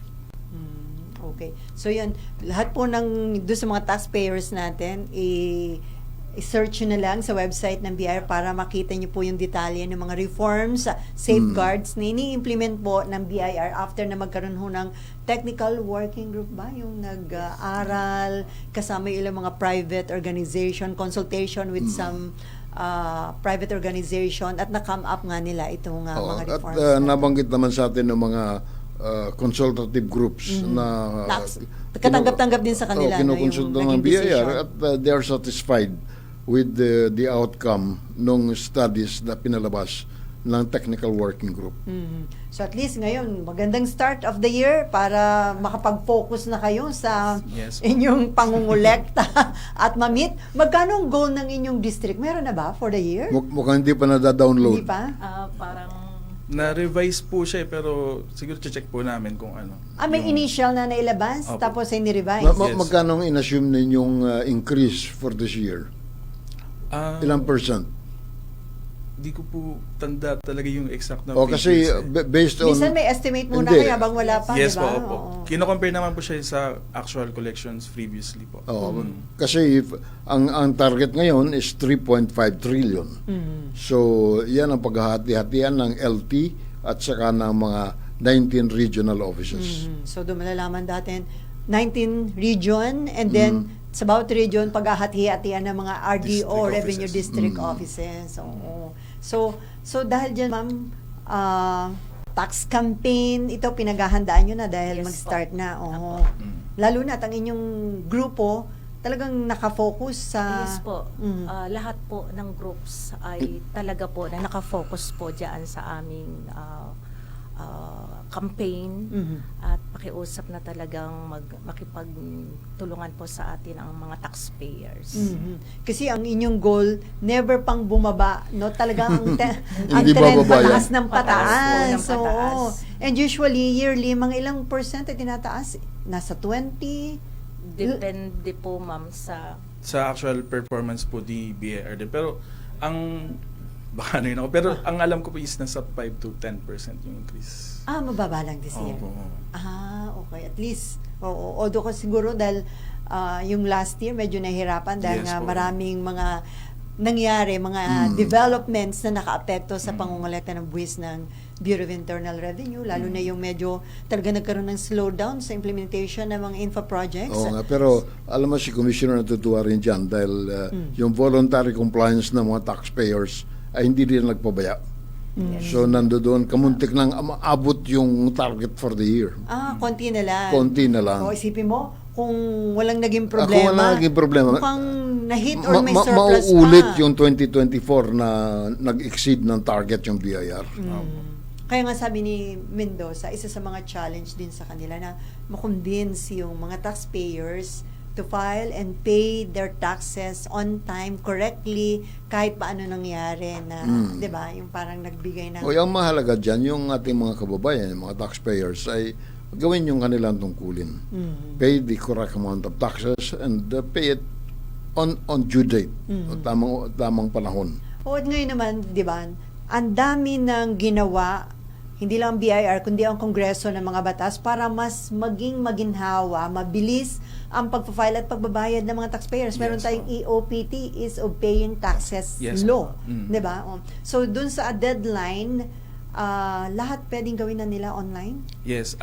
Okay. So yan, lahat po ng doon sa mga taxpayers natin, i-search nyo na lang sa website ng BIR para makita nyo po yung detalye ng mga reforms, safeguards na ini-implement po ng BIR after na magkaroon ho ng technical working group ba? Yung nag-aral, kasama yung ilang mga private organization, consultation with some private organization at na-come up nga nila itong mga At reforms. na to. nabanggit naman sa atin ng mga consultative groups na Katanggap-tanggap din sa kanila, no, kinukonsulta yung ng naging BIR decision. at they are satisfied with the outcome ng studies na pinalabas ng technical working group. So at least ngayon, magandang start of the year para makapag-focus na kayo sa Yes. inyong pangungulekta at ma-meet. Magkano ang goal ng inyong district? Meron na ba for the year? Mukhang hindi pa nada-download. Hindi pa? Parang Na-revise po siya pero siguro check po namin kung ano. May yung- initial na nailabas, Opo. tapos ay ni-revise. Yes. Magkano ang in-assume ninyong increase for this year? Ilang percent? Di ko po tanda talaga yung exact na Kasi figures, eh. based on... Minsan may estimate muna Hindi. kayo habang wala pa, Yes di po, ba? opo. Oo. Kino-compare naman po siya sa actual collections previously po. Kasi ang target ngayon is 3.5 trillion. So, yan ang paghahati-hatian ng LT at saka ng mga 19 regional offices. So doon malalaman natin 19 region and then sa bawat region paghahati-hatian ng mga RDO, District Revenue offices. District Offices. Oo. So dahil dyan, ma'am, tax campaign, ito pinaghahandaan nyo na dahil Yes mag-start po. na. Oo. Lalo na at ang inyong grupo talagang nakafocus sa... Yes po. Lahat po ng groups ay talaga po na nakafocus po dyan sa aming campaign at pakiusap na talagang makipagtulungan po sa atin ang mga taxpayers. Kasi ang inyong goal, never pang bumaba, no? Talagang ang Hindi trend bababa yan. pataas ng Pataas po pataas. ng So, pataas. and usually, yearly, mga ilang percent ay tinataas? Nasa 20? Depende po, ma'am, sa Sa actual performance po di BIR din. Pero ang baka ano yun ako. Pero ang alam ko po is nasa 5 to 10% yung increase. Mababa lang this year. Opo. Okay. At least, although ko siguro dahil yung last year medyo nahirapan dahil Yes nga po. maraming mga nangyari, mga developments na nakaapekto sa pangungulekta ng buwis ng Bureau of Internal Revenue, lalo na yung medyo talaga nagkaroon ng slowdown sa implementation ng mga infra projects. Oo nga, pero alam mo si Commissioner natutuwa rin dyan dahil yung voluntary compliance ng mga taxpayers ay hindi rin nagpabaya. So nandoon, kamuntik nang maabot yung target for the year. Konti na lang. Konti na lang. O, isipin mo, kung walang naging Kung problema, walang naging problema, mukhang na-hit or may surplus mauulit pa. yung 2024 na nag-exceed ng target yung BIR. Kaya nga sabi ni Mendoza, isa sa mga challenge din sa kanila na makonvince yung mga taxpayers to file and pay their taxes on time, correctly, kahit paano nangyari na, di ba, yung parang nagbigay ng... O yung mahalaga dyan, yung ating mga kababayan, yung mga taxpayers, ay gawin yung kanilang tungkulin. Pay the correct amount of taxes and pay it on due date, o tamang panahon. O at ngayon naman, di ba, ang dami ng ginawa, hindi lang BIR, kundi ang Kongreso ng mga batas para mas maging maginhawa, mabilis ang pagpa-file at pagbabayad ng mga taxpayers. Meron tayong EOPT, Ease of Paying Taxes Yes, Law. po. Di ba? So, dun sa deadline, lahat pwedeng gawin na nila online? Yes.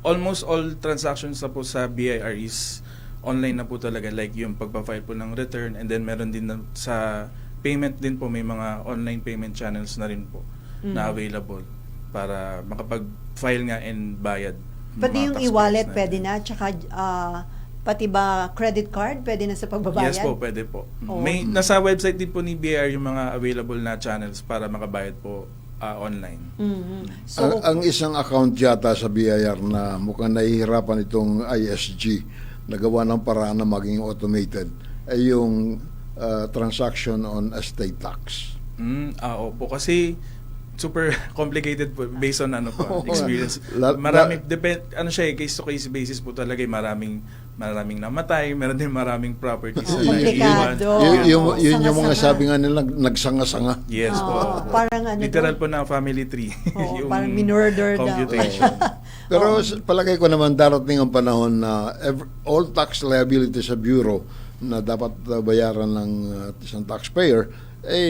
Almost all transactions na po sa BIR is online na po talaga. Like yung pagpa-file po ng return and then meron din sa payment din po may mga online payment channels na rin po na available para makapag-file nga and bayad. Pati mga yung taxpayers e-wallet natin. pwede na, tsaka Pati ba credit card, pwede na sa pagbabayad? Yes po, pwede po. Oo. May nasa website din po ni BIR yung mga available na channels para makabayad po online. So, Ang isang account yata sa BIR na mukhang nahihirapan itong ISG na gawa ng paraan na maging automated ay yung transaction on estate tax. Opo. Kasi super complicated po based on experience. Case to case basis po talaga, maraming namatay, meron din maraming properties na naiiwan. komplikado. Yun yung mga Sanga-sanga. sabi nga nila, nagsanga-sanga. Yes po. Parang Literal po na family tree. Oo, parang minurder daw. computation. Pero palagay ko naman darating ang panahon na all tax liability sa bureau na dapat bayaran ng isang taxpayer ay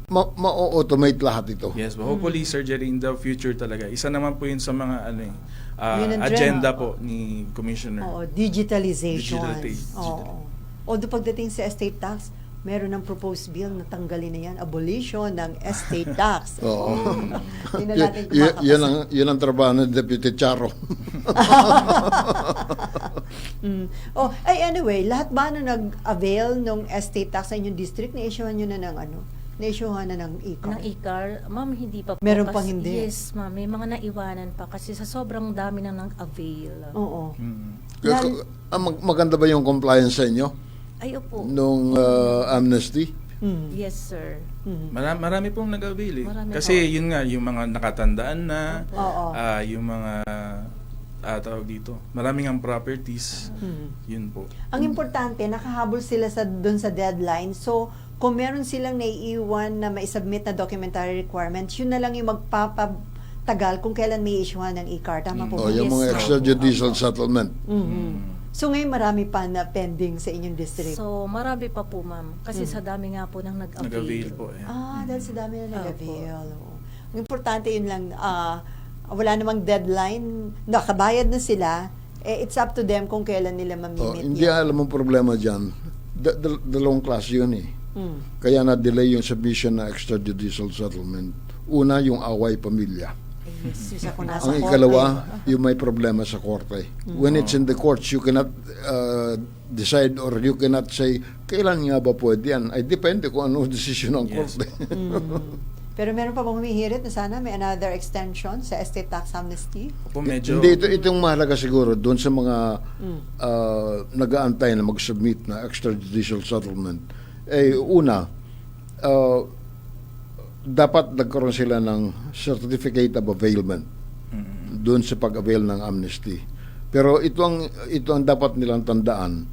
ma-automate lahat ito. Yes, but hopefully, Sir Jerry, in the future talaga. Isa naman po yun sa mga Yun ang agenda trend, po ni Commissioner. Digitalization. Digital. Although pagdating sa estate tax, meron ng proposed bill na tanggalin na yan, abolition ng estate tax. Oo. Hindi na natin kumakapas. Yun ang trabaho ng Deputy Charo. Anyway, lahat ba na nag-avail ng estate tax sa inyong district, na-issuehan nyo na ng na-issuehan na ng e-card? Ng e-card, ma'am, hindi pa po. Meron kasi- pang hindi? Yes, ma'am. May mga naiwanan pa kasi sa sobrang dami nang nag-avail. Oo. Maganda ba yung compliance sa inyo Ay, opo. nung amnesty? Yes, sir. Marami pong nag-avail eh. Marami Kasi po. yun nga, yung mga nakatandaan na, Oo. yung mga tawag dito, maraming ang properties, yun po. Ang importante, nakahabol sila doon sa deadline. So, kung meron silang naiiwan na mai-submit na documentary requirements, yun na lang yung magpapatagal kung kailan may issuehan ng e-card. Tama po ba? O yung Yes, mga sir. extrajudicial settlement. So, ngayon marami pa na pending sa inyong district. So, marami pa po, ma'am. Kasi sa dami nga po nang Nag-avail nag-avail. po eh. Dahil sa dami na nag-avail. Oo. Ang importante yun lang, wala namang deadline, nakabayad na sila, it's up to them kung kailan nila mamimit Hindi yun. alam mong problema dyan. Dalawang klase yun eh. Kaya na-delay yung submission na extrajudicial settlement. Una, yung away pamilya. Yes, yung sa kung nasa Ang korte. ikalawa, yung may problema sa korte. When it's in the courts, you cannot decide or you cannot say, kailan nga ba pwede yan? Ay, depende kung ano decision ng korte. Pero meron pa bang humihirit na sana may another extension sa estate tax amnesty? Opo, medyo, Hindi, itong mahalaga siguro doon sa mga nag-aantay na mag-submit na extrajudicial settlement. Una, dapat nagkaroon sila ng certificate of availment doon sa pag-avail ng amnesty. Pero ito ang dapat nilang tandaan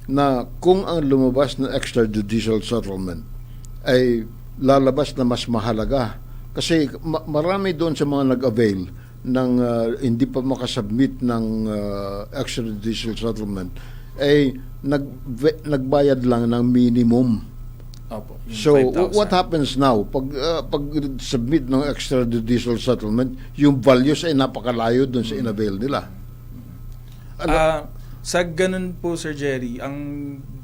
na kung ang lumabas na extrajudicial settlement ay lalabas na mas mahalaga kasi marami doon sa mga nag-avail ng hindi pa makasubmit ng extrajudicial settlement ay nagbayad lang ng minimum. opo, yung So 5,000. what happens now pag submit ng extrajudicial settlement, yung values ay napakalayo doon sa inavail nila. Sa ganun po, Sir Jerry, ang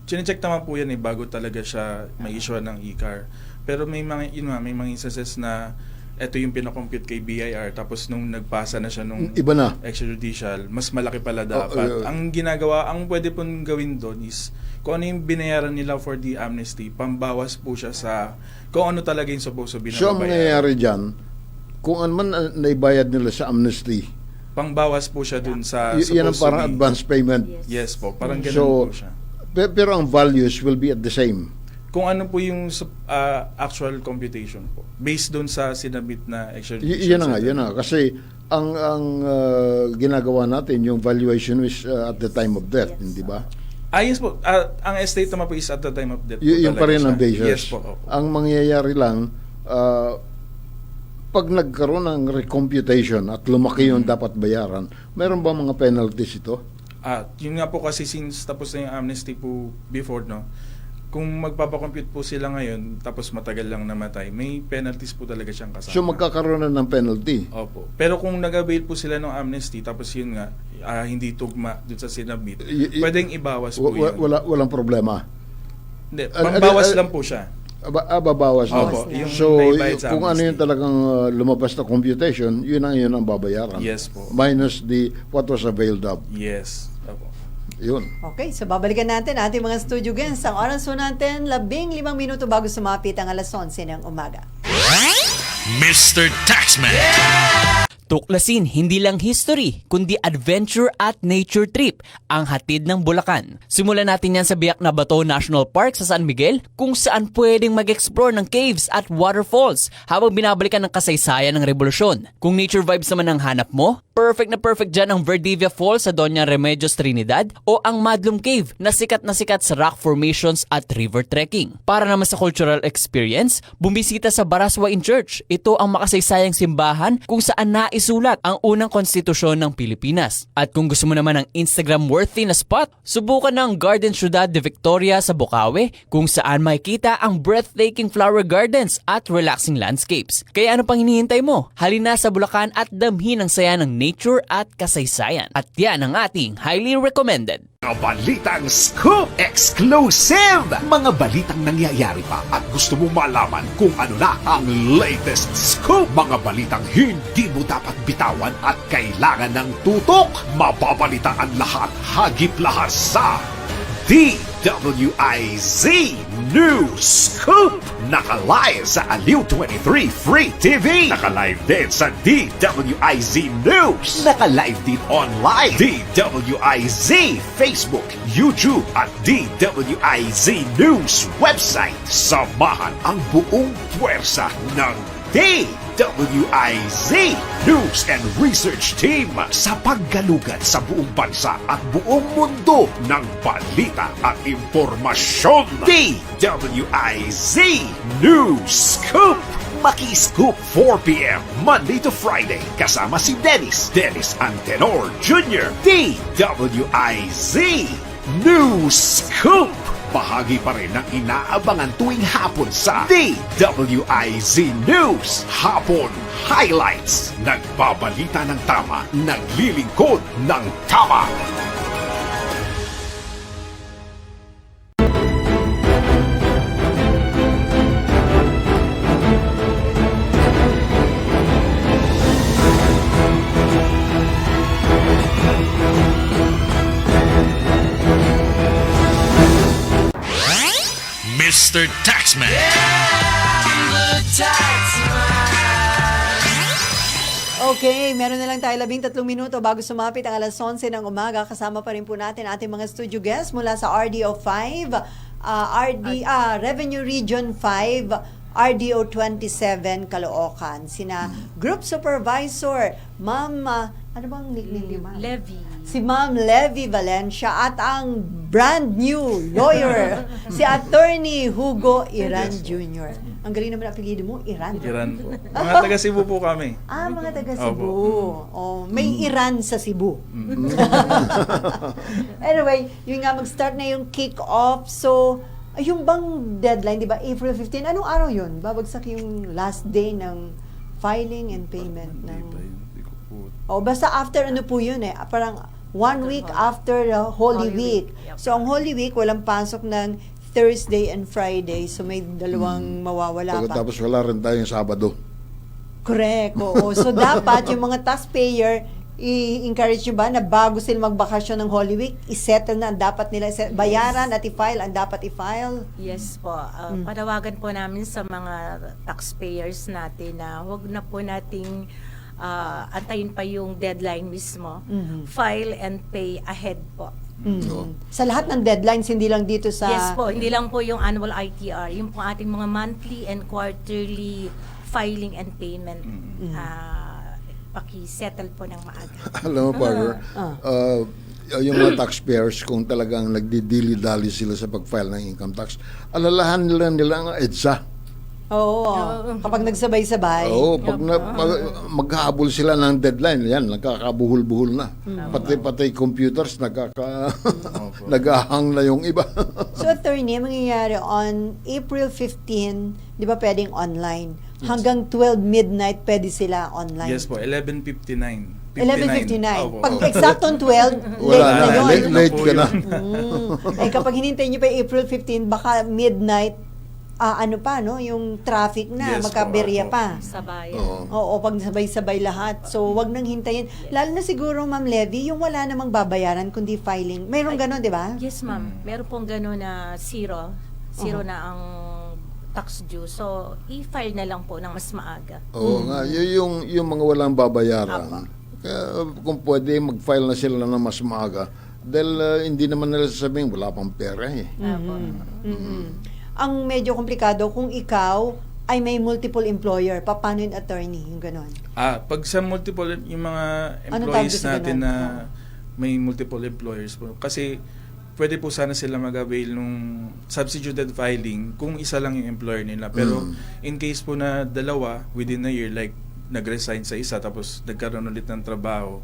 chinecheck naman po yan bago talaga siya may issue ng e-car. Pero may mga instances na ito yung pinakompute kay BIR tapos nung nagpasa na siya nung Iba na. extrajudicial, mas malaki pala dapat. Ang pwede pong gawin doon is kung ano yung binayaran nila for the amnesty, pambawas po siya sa kung ano talaga yung supposed to be So ang mangyayari dyan, kung ano man naibayad nila sa amnesty, pangbawas po siya dun sa yan ang supposed to parang be. advance payment. Yes po, parang ganun So, po siya. pero ang values will be at the same. Kung ano po yung actual computation po based doon sa sinabit na extrajudicial Yan na nga. Kasi ang ginagawa natin, yung valuation is at the time of death, hindi ba? Yes po. Ang estate naman po is at the time of death po Yung pa rin talaga ang siya. basis. Yes po. Opo. Ang mangyayari lang, pag nagkaroon ng recomputation at lumaki yung dapat bayaran, mayroon ba mga penalties ito? Yun nga po kasi since tapos na yung amnesty po before, no? Kung magpapakompute po sila ngayon tapos matagal lang namatay, may penalties po talaga siyang kasama. So magkakaroon na ng penalty. Opo. Pero kung nag-avail po sila ng amnesty tapos yun nga, hindi tugma dun sa sinabit, pwedeng ibawas po yun. Walang problema. Hindi, pambawas lang po siya. Babawas lang. Opo, yung So, naibayad sa kung ano amnesty. yung talagang lumabas na computation, yun ang babayaran. Yes po. Minus what was availed up. Yes. Opo. Yun. Okay, so babalikan natin ating mga studio guests. Ang oras po natin, 15 minuto bago sumapit ang alas 11 ng umaga. Mr. Taxman. Tuklasin hindi lang history, kundi adventure at nature trip ang hatid ng Bulacan. Simulan natin yan sa Biak na Bato National Park sa San Miguel, kung saan pwedeng mag-explore ng caves at waterfalls habang binabalikan ng kasaysayan ng revolusyon. Kung nature vibes naman ang hanap mo, perfect na perfect dyan ang Verdivia Falls sa Doña Remedios Trinidad o ang Madlum Cave na sikat sa rock formations at river trekking. Para naman sa cultural experience, bumisita sa Baraswain Church. Ito ang makasaysayang simbahan kung saan naisulat ang unang konstitusyon ng Pilipinas. At kung gusto mo naman ng Instagram-worthy na spot, subukan ng Garden Ciudad de Victoria sa Bukawi kung saan makikita ang breathtaking flower gardens at relaxing landscapes. Kaya ano pang hinihintay mo? Halina sa Bulacan at damhin ang saya ng nature at kasaysayan. At yan ang ating highly recommended. Mga balitang scoop exclusive! Mga balitang nangyayari pa at gusto mong malaman kung ano na ang latest scoop. Mga balitang hindi mo dapat bitawan at kailangan ng tutok. Mababalitaan lahat, hagip lahat sa DWIZ News Scoop! Naka-live sa Aliw 23 Free TV. Naka-live din sa DWIZ News. Naka-live din online. DWIZ Facebook, YouTube at DWIZ News website. Samahan ang buong puwersa ng DWIZ News and Research Team sa paggalugad sa buong bansa at buong mundo ng balita at impormasyon. DWIZ News Scoop! Maki-scoop 4 p.m. Monday to Friday kasama si Dennis Antenor Jr. DWIZ News Scoop! Bahagi pa rin ng inaabangan tuwing hapon sa DWIZ News Hapon Highlights. Nagbabalita ng tama, naglilingkod ng tama. Mr. Taxman. Okay, meron na lang tayo 13 minuto bago sumapit ang alas 11 ng umaga. Kasama pa rin po natin ating mga studio guests mula sa RDO 5, Revenue Region 5, RDO 27 Caloocan. Sina Group Supervisor, Ma'am, ano bang nickname niyo, Ma'am? Levy. Si Ma'am Levy Valencia at ang brand new lawyer, si Attorney Hugo Iran Jr. Ang galing naman apelyido mo, Iran. Iran po. Mga taga Cebu po kami. Mga taga Cebu. Oh, may Iran sa Cebu. Anyway, yun nga, mag-start na yung kick-off. So, yung bang deadline, di ba, April 15, anong araw yun? Babagsak yung last day ng filing and payment ng... basta after ano po yun parang 1 week after the Holy Week. So, ang Holy Week, walang pasok ng Thursday and Friday. So, may dalawang mawawala pa. Tapos wala rin tayong Sabado. Correct. Oo. So, dapat yung mga taxpayer, i-encourage nyo ba na bago sila magbakasyon ng Holy Week, isettle na ang dapat nila, bayaran at i-file ang dapat i-file? Yes po. Panawagan po namin sa mga taxpayers natin na huwag na po nating antayin pa yung deadline mismo. File and pay ahead po. Sa lahat ng deadlines, hindi lang dito sa... Yes po, hindi lang po yung annual ITR. Yung po ating mga monthly and quarterly filing and payment. Paki-settle po ng maaga. Alam mo, partner, yung mga taxpayers, kung talagang nagdidili-dali sila sa pag-file ng income tax, alalahan nila ang EDSA. Oo. Kapag nagsabay-sabay. Oo, pag maghahabol sila ng deadline, yan, nagkakabuhol-buhol na. Pati computers, nag-ahang na yung iba. So, attorney, mangyayari on April 15, di ba pwedeng online? Hanggang 12 midnight, pwede sila online. Yes po, 11:59. 11:59. Pag eksaktong 12, late na yun. Late ka na. Kapag hinintay nyo pa April 15, baka midnight, ano pa, no? Yung traffic na, Yes po, magkaberya opo. pa. Sabayan. Oo, pag sabay-sabay lahat. So, wag nang hintayin. Lalo na siguro, Ma'am Levy, yung wala namang babayaran kundi filing. Mayroong ganon, di ba? Yes, ma'am. Meron pong gano'n na zero. Zero na ang tax due. So, i-file na lang po ng mas maaga. Oo nga, yung mga walang babayaran. Kaya, kung pwede, mag-file na sila ng mas maaga. Dahil hindi naman nila sasabihin, wala pang pera eh. Ang medyo komplikado, kung ikaw ay may multiple employer, paano yung attorney, yung ganon? Pag sa multiple, yung mga Anong employees tawag sa natin ganun? na may multiple employers po. Kasi pwede po sana sila mag-avail nung substituted filing kung isa lang yung employer nila. Pero in case po na dalawa within a year, like nag-resign sa isa tapos nagkaroon ulit ng trabaho,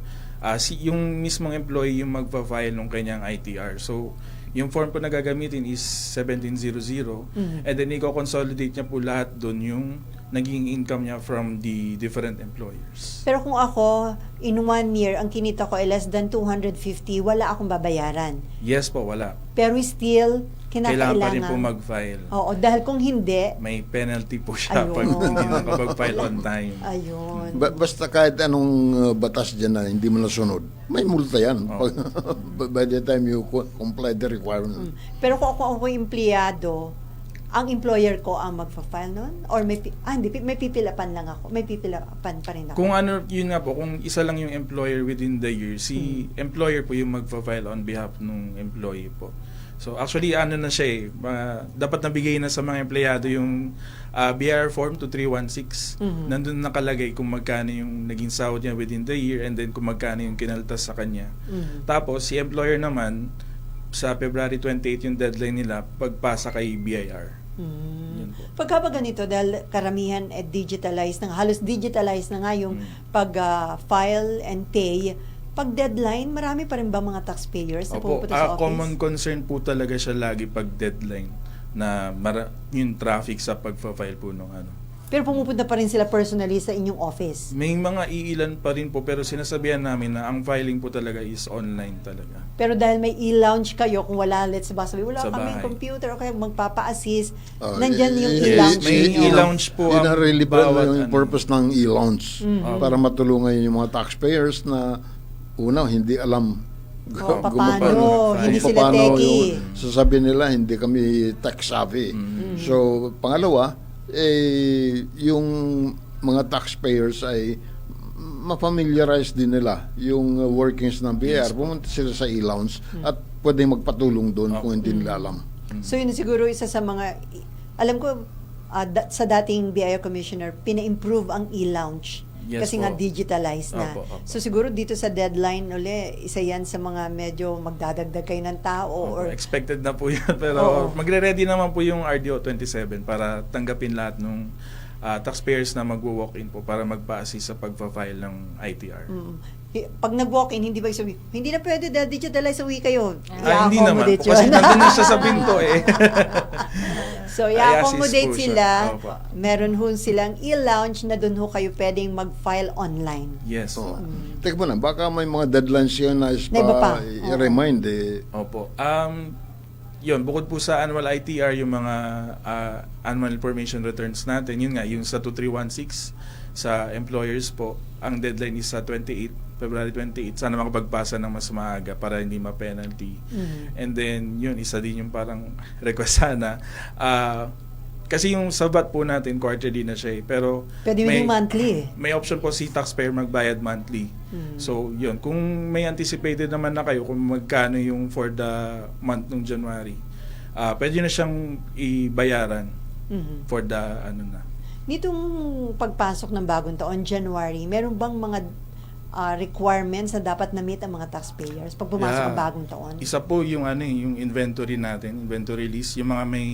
yung mismong employee yung magpa-file ng kanyang ITR. So, yung form po na gagamitin is 1700 and then i-consolidate niya po lahat doon yung naging income niya from the different employers. Pero kung ako, in 1 year, ang kinita ko ay less than 250, wala akong babayaran. Yes po, wala. Pero still, Kailangan pa rin po mag-file. Oo, dahil kung hindi, May penalty po siya Ayun. pag hindi nakapag-file on time. ayun. Basta kahit anong batas dyan na hindi mo nasunod, may multa yan. By the time you comply the requirement. Pero kung ako empleyado, ang employer ko ang magfa-file nun? Or may pipilapan lang ako? May pipilapan pa rin ako? Kung ano, yun nga po, kung isa lang yung employer within the year, si employer po yung magpa-file on behalf ng employee po. So actually, ano na siya dapat nabigay na sa mga empleyado yung BIR form 2316. Nandun nakalagay kung magkano yung naging sahod niya within the year and then kung magkano yung kinaltas sa kanya. Tapos, si employer naman, sa February 28 yung deadline nila, pagpasa kay BIR. Yun po. Pagka ganito, dahil karamihan digitalized na, halos digitalized na nga yung pag-file and pay, pag deadline, marami pa rin ba mga taxpayers na Opo, pupunta sa office? common concern po talaga siya lagi pag deadline na yung traffic sa pagpa-file po ng ano. Pero pumupunta pa rin sila personally sa inyong office? May mga iilan pa rin po pero sinasabihan namin na ang filing po talaga is online talaga. Pero dahil may e-lounge kayo, kung wala, let's say, wala Sa kaming bahay. computer o kaya magpapa-assist, nandyan yung e-lounge. May e-lounge po Yun ang ang really bawat yung purpose ng e-lounge. Para matulungan yung mga taxpayers na hindi alam paano, hindi sila techie. Sasabihin nila, hindi kami tech savvy. So, pangalawa, yung mga taxpayers ay ma-familiarize din nila yung workings ng BIR. Pumunta sila sa e-lounge at pwede magpatulong doon kung hindi nila alam. So yun siguro isa sa mga, alam ko, sa dating BIR Commissioner, pina-improve ang e-lounge. Yes Kasi po. nga digitalized na. Opo. So siguro dito sa deadline isa yan sa mga medyo magdadagdag kayo ng tao or Expected na po yan pero magre-ready naman po yung RDO 27 para tanggapin lahat ng taxpayers na magwo-walk-in po para magpa-assist sa pagpa-file ng ITR. pag nag-walk-in, hindi ba sabi, hindi na pwede dahil digitalize, uwi kayo. Hindi naman I-accommodate po kasi yun. nandun na siya sa pinto So, I-assist i-accommodate po siya. sila. Opo. Meron ho silang e-lounge na dun ho kayo pwedeng mag-file online. Yes. Teka mo na, baka may mga deadlines yun na iba pa. i-remind Opo. Yun, bukod po sa annual ITR, yung mga annual information returns natin, yun nga, yung sa 2316 sa employers po, ang deadline is sa February 28. Sana makapagpasa ng mas maaga para hindi ma-penalty. And then, yun, isa din yung parang request sana. Kasi yung sabat po natin, quarterly na siya pero pwede may monthly. May option po si taxpayer magbayad monthly. So, yun. Kung may anticipated naman na kayo kung magkano yung for the month ng January, pwede na siyang ibayaran for the Nitong pagpasok ng bagong taon, January, meron bang mga requirements na dapat na-meet ang mga taxpayers pag pumasok ang bagong taon? Isa po yung yung inventory natin, inventory list, yung mga may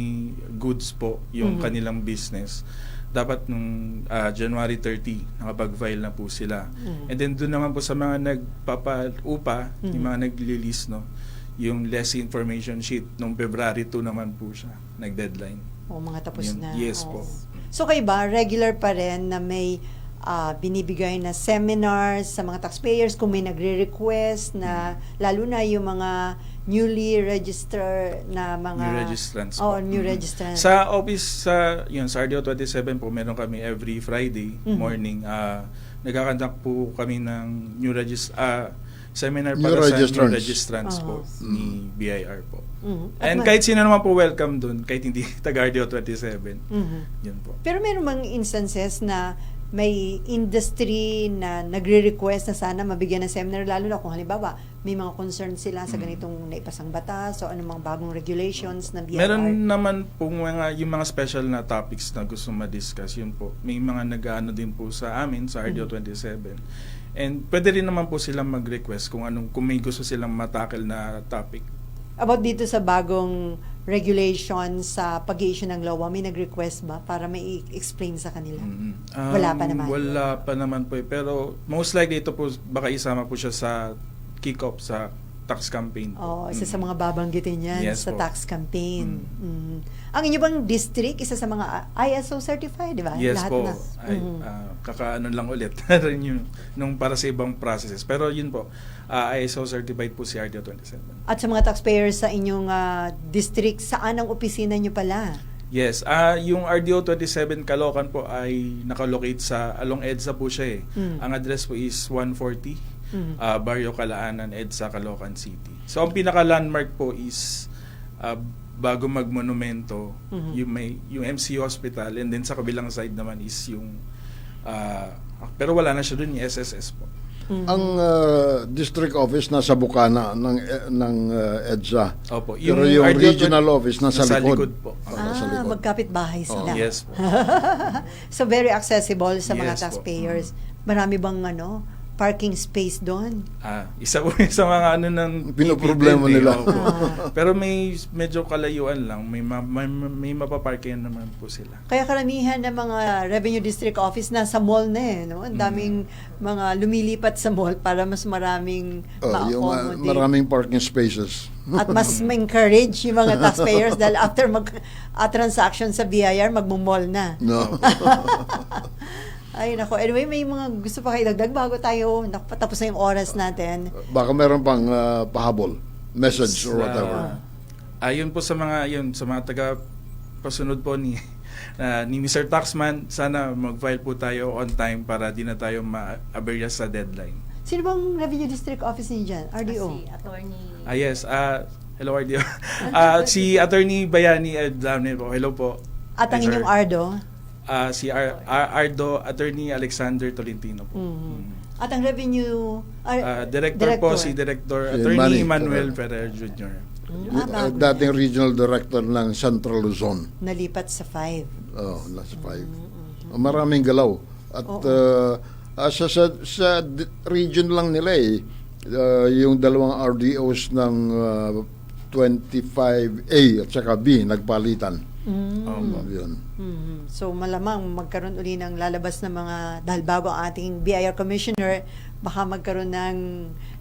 goods po, yung kanilang business. Dapat nung January 30, nakapag-file na po sila. And then doon naman po sa mga nagpapaupa, yung mga nag-release, yung less information sheet, nung February 2 naman po siya, nag-deadline. Mga tapos na. Yes po. So kayo ba, regular pa rin na may binibigay na seminars sa mga taxpayers kung may nagre-request na lalo na yung mga newly register na mga New registrants Oh, po. new registrants. Sa office sa RDO 27 po, meron kami every Friday morning. Nagkakandak po kami ng seminar New para sa registrants. new registrants po ni BIR po. At And kahit sino naman po welcome dun, kahit hindi taga RDO 27. Yun po. Pero meron mga instances na may industry na nagre-request na sana mabigyan ng seminar, lalo na kung halimbawa may mga concerns sila sa ganitong naipasang batas o anumang bagong regulations na BIR. Meron naman po yung mga special na topics na gusto ma-discuss, yun po. May mga nag-ano din po sa amin sa RDO 27. And pwede rin naman po silang mag-request kung may gusto silang matakil na topic. About dito sa bagong regulation sa pag-issue ng law, may nag-request ba para may explain sa kanila? Wala pa naman. Wala pa naman po. Pero most likely ito po, baka isama po siya sa kick-off sa tax campaign. Isa sa mga babanggitin yan Yes sa po. tax campaign. Ang inyo bang district, isa sa mga ISO certified, di ba? Yes Lahat po. na. Kakaano lang ulit rin yun nung para sa ibang processes. Pero yun po, ISO certified po si RDO 27. At sa mga taxpayers sa inyong district, saan ang opisina nyo pala? Yes, yung RDO 27 Caloocan po ay nakalocate sa along EDSA po siya eh. Ang address po is 140 Barrio Calaanan, EDSA, Caloocan City. So ang pinaka-landmark po is bago magmonumento, yung MC Hospital, and then sa kabilang side naman is yung pero wala na siya doon, yung SSS po. Ang district office nasa bukana ng EDSA. Opo, Pero yung RDO regional office nasa likod. po. Nasa likod. Magkapit-bahay sila. Yes po. So very accessible sa mga Yes po. taxpayers. Marami bang parking space doon? Isa po sa mga ng Pinoproblema PPP, nila. opo. Pero may medyo kalayuan lang, may mapaparkingan naman po sila. Kaya karamihan ng mga revenue district office nasa mall na eh, no? Ang daming mga lumilipat sa mall para mas maraming Yung ma-accommodate. maraming parking spaces. At mas ma-encourage yung mga taxpayers dahil after transaction sa BIR, magmo-mall na. No. Ay, nako. Anyway, may mga gusto pa kayo dagdag bago tayo patapos na yung oras natin. Baka meron pang pahabol, message or whatever. Ayun po sa mga taga pasunod po ni Mr. Taxman, sana mag-file po tayo on time para di na tayo ma-aberya sa deadline. Sino bang revenue district office niyo dyan? RDO? Si attorney. Yes, hello RDO. Si Attorney Bayani Adlane po. Hello po. At ang Hi, sir. inyong Ardo? Si Ardo, Attorney Alexander Tolentino po. At ang revenue Director po si Director Attorney Manuel Ferrer Jr. Dating regional director ng Central Luzon. Nalipat sa 5. Nasa 5. Maraming galaw. At sa region lang nila yung dalawang RDOs ng 25A at saka B nagpalitan. Yun. So malamang magkaroon uli ng lalabas na mga, dahil bago ang ating BIR Commissioner, baka magkaroon ng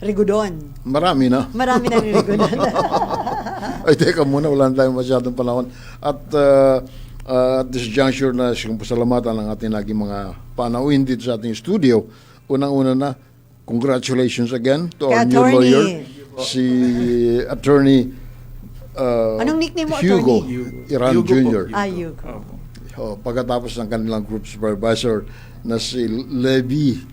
rigudon. Marami na. Marami na rigudon. Ay, teka muna, wala na tayong masyadong panahon. At at this juncture na siyang pasalamatan ang ating naging mga panauhin dito sa ating studio. Unang-una na, congratulations again to our new lawyer, si Attorney Anong nickname mo, Hugo Attorney? Iran Hugo Jr. po. Hugo. Pagkatapos ng kanilang group supervisor na si Levi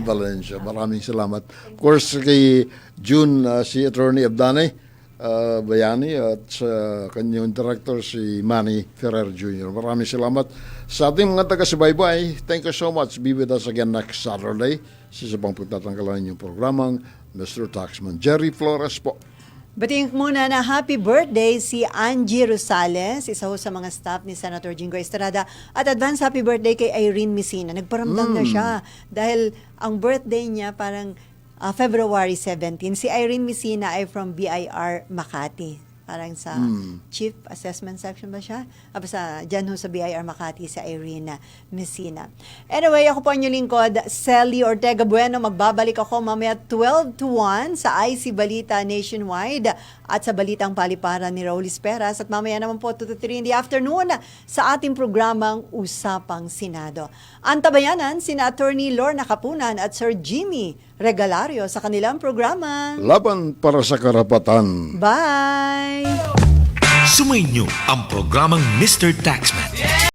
Valencia. Maraming salamat. Of course, kay June, si Attorney Abdane Bayani at sa kanyang director si Manny Ferrer Jr. Maraming salamat sa ating mga taga-subaybay. Thank you so much. Be with us again next Saturday sa isang pagtatanggalan yung programang Mr. Taxman. Jerry Flores po. Batiin muna na happy birthday si Angie Rosales, isa ho sa mga staff ni Senator Jingo Estrada. At advance happy birthday kay Irene Messina. Nagparamdam na siya dahil ang birthday niya parang February 17. Si Irene Messina ay from BIR Makati. Parang sa Chief Assessment Section ba siya? Basta dyan ho sa BIR Makati, sa Irene Messina. Anyway, ako po ang inyong lingkod, Sally Ortega Bueno. Magbabalik ako mamaya 12 to 1 sa IC Balita Nationwide at sa Balitang Paliparan ni Raul Esperas. At mamaya naman po 2 to 3 in the afternoon sa ating programang Usapang Senado. Antabayanan sina Attorney Lorna Kapunan at Sir Jimmy Regalario sa kanilang programa. Laban para sa karapatan. Bye! Sumainyo ang programang Mr. Taxman.